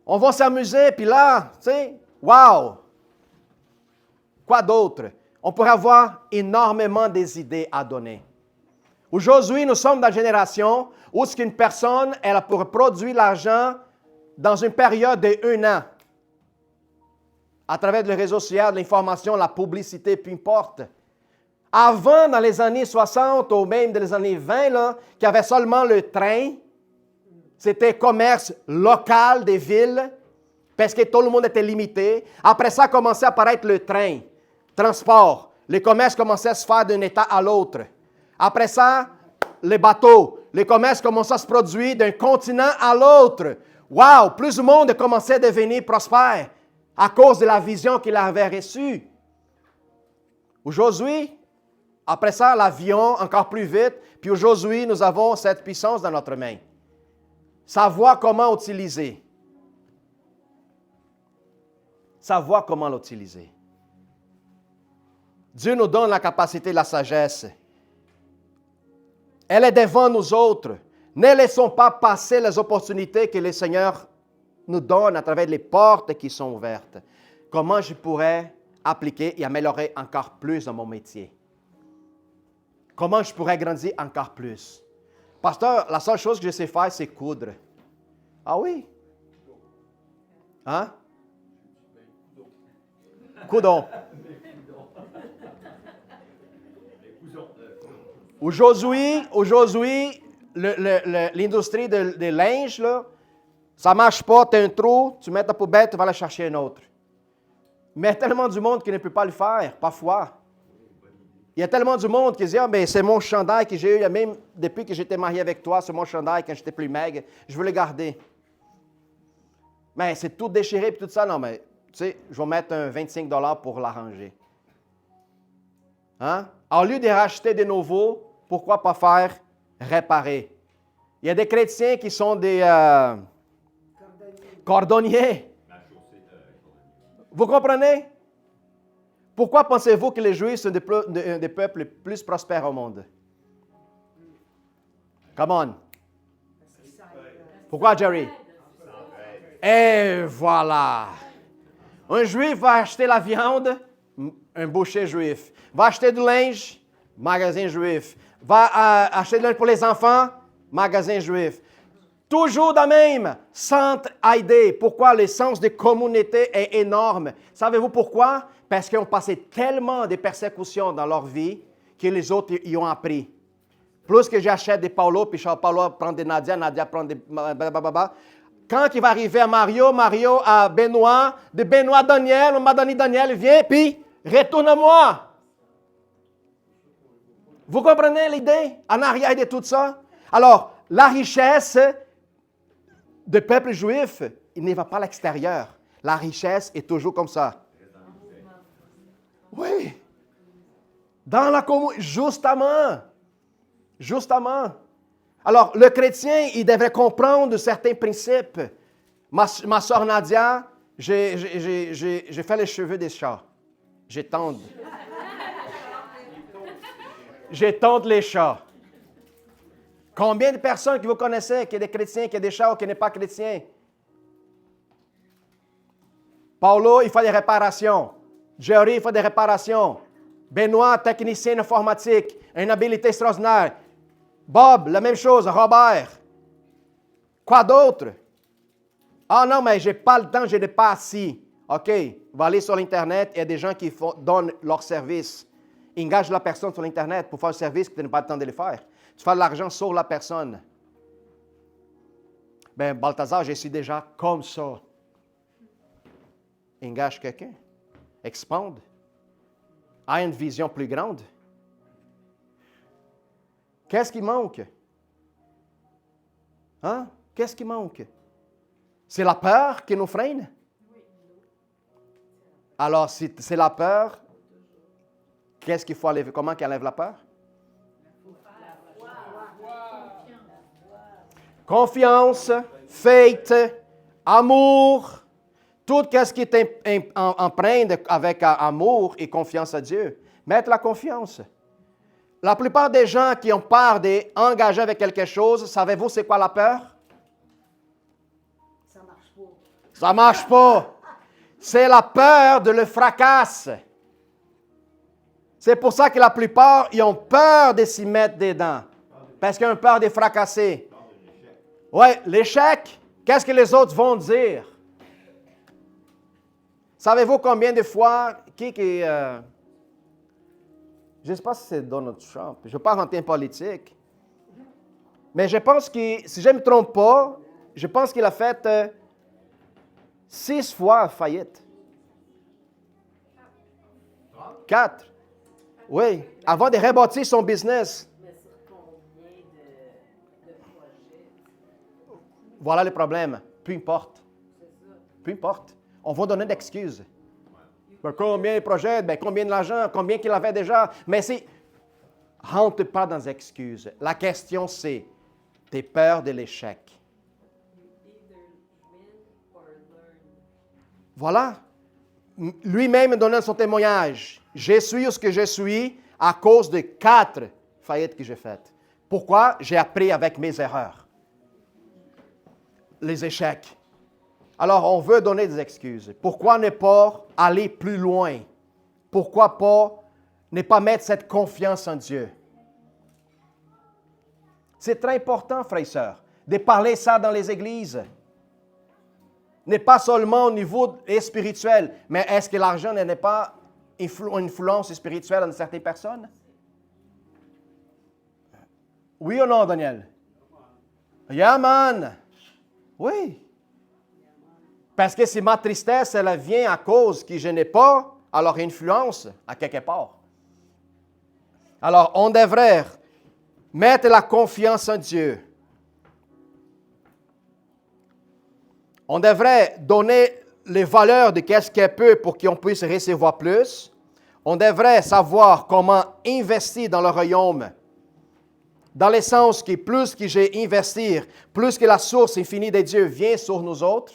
On va s'amuser, puis là, tu sais, wow! Quoi d'autre? On pourrait avoir énormément des idées à donner. Aujourd'hui, nous sommes dans une génération où une personne, elle pourrait produire l'argent dans une période de 1 an. À travers les réseaux sociaux, l'information, la publicité, peu importe. Avant, dans les années 60 ou même dans les années 20, là, qu'il y avait seulement le train, c'était commerce local des villes, parce que tout le monde était limité. Après ça, commençait à apparaître le train, transport. Les commerces commençaient à se faire d'un État à l'autre. Après ça, les bateaux. Les commerces commençaient à se produire d'un continent à l'autre. Wow! Plus le monde commençait à devenir prospère à cause de la vision qu'il avait reçue. Aujourd'hui, après ça, l'avion, encore plus vite. Puis aujourd'hui, nous avons cette puissance dans notre main. Savoir comment utiliser. Savoir comment l'utiliser. Dieu nous donne la capacité, la sagesse. Elle est devant nous autres. Ne laissons pas passer les opportunités que le Seigneur nous donne à travers les portes qui sont ouvertes. Comment je pourrais appliquer et améliorer encore plus dans mon métier? Comment je pourrais grandir encore plus? Pasteur, la seule chose que je sais faire, c'est coudre. Ah oui? Hein? Coudon. Aujourd'hui, l'industrie des linges, là, ça ne marche pas, tu as un trou, tu mets ta poubelle, tu vas aller chercher un autre. Mais il y a tellement du monde qui ne peut pas le faire, parfois. Il y a tellement du monde qui dit, ah, ben, c'est mon chandail que j'ai eu, même depuis que j'étais marié avec toi, c'est mon chandail quand j'étais plus maigre, je veux le garder. Mais c'est tout déchiré et tout ça, non, mais, tu sais, je vais mettre un 25 $ pour l'arranger. Hein? Au lieu de racheter de nouveau, pourquoi pas faire réparer? Il y a des chrétiens qui sont des cordonniers. Vous comprenez? Pourquoi pensez-vous que les Juifs sont des peuples les plus prospères au monde? Come on. Pourquoi, Jerry? Et voilà. Un Juif va acheter la viande, un boucher juif. Va acheter du linge, magasin juif. Va acheter du linge pour les enfants, magasin juif. Toujours de même, centre aidé. Pourquoi le sens de communauté est énorme? Savez-vous pourquoi? Parce qu'ils ont passé tellement de persécutions dans leur vie que les autres y ont appris. Plus que j'achète des Paulo, puis Paulo prend des Nadia, Nadia prend des... Quand il va arriver à Mario, Mario à Benoît, de Benoît à Daniel, on m'a donné Daniel, viens, puis retourne à moi. Vous comprenez l'idée en arrière de tout ça? Alors, la richesse du peuple juif, il ne va pas à l'extérieur. La richesse est toujours comme ça. Oui. Dans la communauté, justement. Justement. Alors, le chrétien, il devrait comprendre certains principes. Ma soeur Nadia, j'ai fait les cheveux des chats. J'étends les chats. Combien de personnes que vous connaissez, qui sont des chrétiens, qui sont des chats ou qui n'est pas chrétiens? Paulo, il fait des réparations. Jerry, il fait des réparations. Benoît, technicien informatique, une habileté extraordinaire. Bob, la même chose. Robert. Quoi d'autre? Ah non, mais je n'ai pas le temps, je n'ai pas assis. OK, va aller sur l'Internet, il y a des gens qui donnent leur service. Engage la personne sur l'Internet pour faire un service que tu n'as pas le temps de le faire. Tu fais de l'argent sur la personne. Ben, Balthazar, je suis déjà comme ça. Engage quelqu'un. Expande. A une vision plus grande. Qu'est-ce qui manque? Hein? Qu'est-ce qui manque? C'est la peur qui nous freine? Alors, si c'est la peur, qu'est-ce qu'il faut enlever? Comment qu'il enlève la peur? Confiance, faith, amour, tout ce qui est empreint avec amour et confiance à Dieu. Mettre la confiance. La plupart des gens qui ont peur d'engager avec quelque chose, savez-vous c'est quoi la peur? Ça marche pas. Ça marche pas. C'est la peur de le fracasse. C'est pour ça que la plupart, ils ont peur de s'y mettre dedans. Parce qu'ils ont peur de fracasser. Oui, l'échec, qu'est-ce que les autres vont dire? Savez-vous combien de fois, je ne sais pas si c'est Donald Trump, je ne veux pas rentrer en politique, mais je pense que, si je ne me trompe pas, je pense qu'il a fait 6 fois faillite. 4. Oui, avant de rebâtir son business. Mais sur combien de projets? Voilà le problème. Peu importe. C'est ça. Peu importe. On va donner d'excuses. Ben, combien de projets? Ben, combien l'argent? Combien qu'il avait déjà? Mais c'est... Rentre pas dans les excuses. La question, c'est, t'es peur de l'échec. Voilà. Lui-même donnant son témoignage. Je suis ce que je suis à cause de 4 faillites que j'ai faites. Pourquoi? J'ai appris avec mes erreurs. Les échecs. Alors, on veut donner des excuses. Pourquoi ne pas aller plus loin? Pourquoi pas ne pas mettre cette confiance en Dieu? C'est très important, frères et sœurs, de parler ça dans les églises. N'est pas seulement au niveau spirituel, mais est-ce que l'argent n'est pas une influence spirituelle dans certaines personnes? Oui ou non, Daniel? Yeah, man. Oui. Parce que si ma tristesse, elle vient à cause que je n'ai pas, alors influence à quelque part. Alors, on devrait mettre la confiance en Dieu. On devrait donner les valeurs de qu'est-ce qu'elle peut pour qu'on puisse recevoir plus. On devrait savoir comment investir dans le royaume. Dans le sens que plus que j'ai investir, plus que la source infinie de Dieu vient sur nous autres.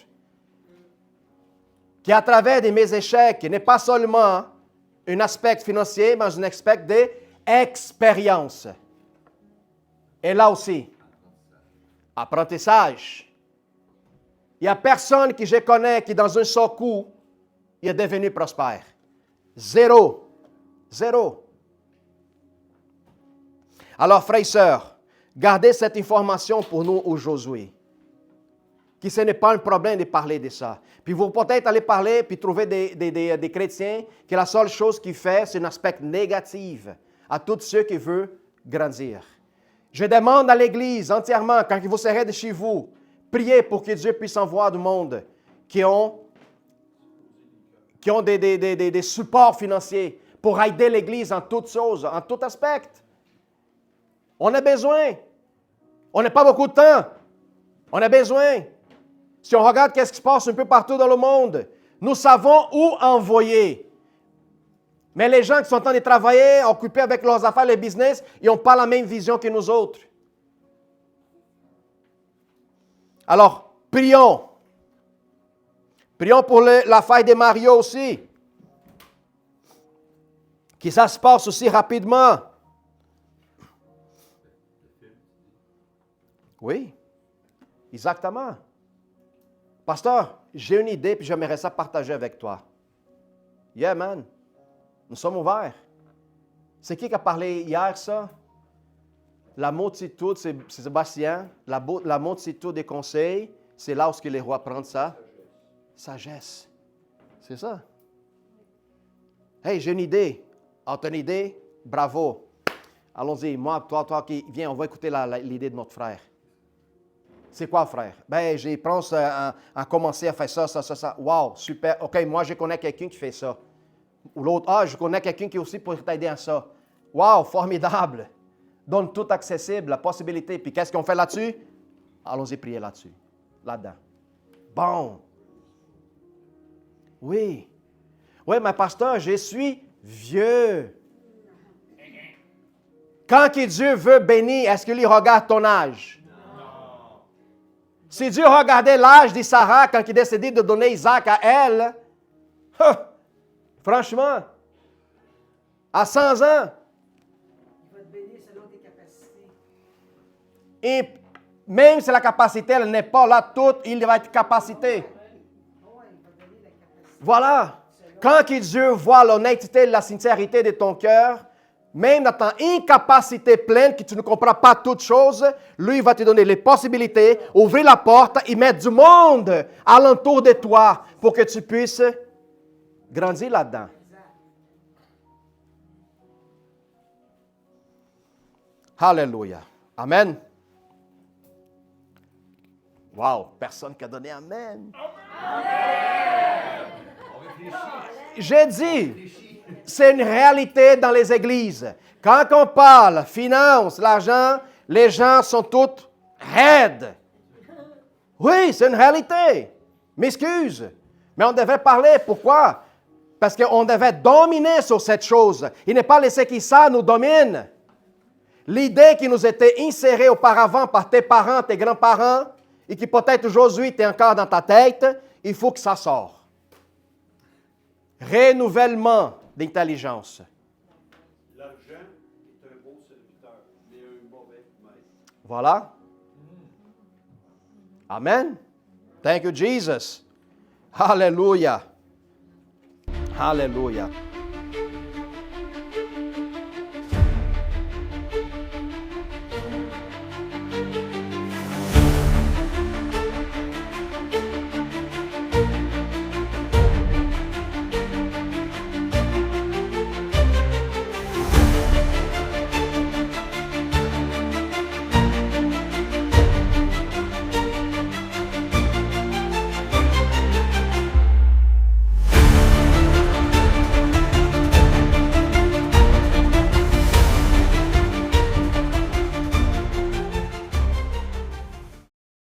Qu'à travers de mes échecs, n'est pas seulement un aspect financier, mais un aspect d'expérience. Et là aussi, apprentissage. Il n'y a personne que je connais qui, dans un seul coup, il est devenu prospère. Zéro. Zéro. Alors, frères et sœurs, gardez cette information pour nous aujourd'hui. Que ce n'est pas un problème de parler de ça. Puis vous peut-être allez parler puis trouver des chrétiens que la seule chose qu'ils font, c'est un aspect négatif à tous ceux qui veulent grandir. Je demande à l'Église entièrement, quand vous serez de chez vous, priez pour que Dieu puisse envoyer du monde qui ont des supports financiers pour aider l'Église en toutes choses, en tout aspect. On a besoin. On n'a pas beaucoup de temps. On a besoin. Si on regarde ce qui se passe un peu partout dans le monde, nous savons où envoyer. Mais les gens qui sont en train de travailler, occupés avec leurs affaires, les business, ils n'ont pas la même vision que nous autres. Alors, prions. Prions pour la fête de Mario aussi. Que ça se passe aussi rapidement. Oui, exactement. Pasteur, j'ai une idée puis j'aimerais ça partager avec toi. Yeah, man. Nous sommes ouverts. C'est qui a parlé hier, ça? La multitude, c'est Sébastien. La multitude des conseils, c'est là où les rois prennent ça. Sagesse. C'est ça. Hey, j'ai une idée. Ah, tu as une idée? Bravo. Allons-y. Moi, toi qui viens, on va écouter l'idée de notre frère. C'est quoi, frère? Ben, j'ai pensé à commencer à faire ça. Wow, super. OK, moi, je connais quelqu'un qui fait ça. Ou l'autre, je connais quelqu'un qui aussi pourrait t'aider à ça. Wow, formidable. Donne tout accessible, la possibilité. Puis qu'est-ce qu'on fait là-dessus? Allons-y prier là-dessus. Là-dedans. Bon. Oui. Oui, mais pasteur, je suis vieux. Quand que Dieu veut bénir, est-ce qu'il regarde ton âge? Non. Si Dieu regardait l'âge de Sarah quand il décidait de donner Isaac à elle, franchement, à 100 ans, il va te bénir selon tes capacités. Et même si la capacité elle n'est pas là toute, il va être capacité. Voilà. Quand que Dieu voit l'honnêteté et la sincérité de ton cœur, même dans ton incapacité pleine, que tu ne comprends pas toutes choses, lui va te donner les possibilités, ouvrir la porte et mettre du monde alentour de toi pour que tu puisses grandir là-dedans. Alléluia. Amen. Wow, personne qui a donné Amen. Amen. J'ai dit, c'est une réalité dans les églises. Quand on parle finance, l'argent, les gens sont tous raides. Oui, c'est une réalité. M'excuse. Mais on devait parler. Pourquoi? Parce qu'on devait dominer sur cette chose. Il n'est pas laissé que ça nous domine. L'idée qui nous était insérée auparavant par tes parents, tes grands-parents, et qui peut-être aujourd'hui est encore dans ta tête, il faut que ça sorte. Renouvellement d'intelligence. L'argent est un bon serviteur, mais un mauvais maître. Voilà. Amen. Thank you, Jesus. Hallelujah. Hallelujah.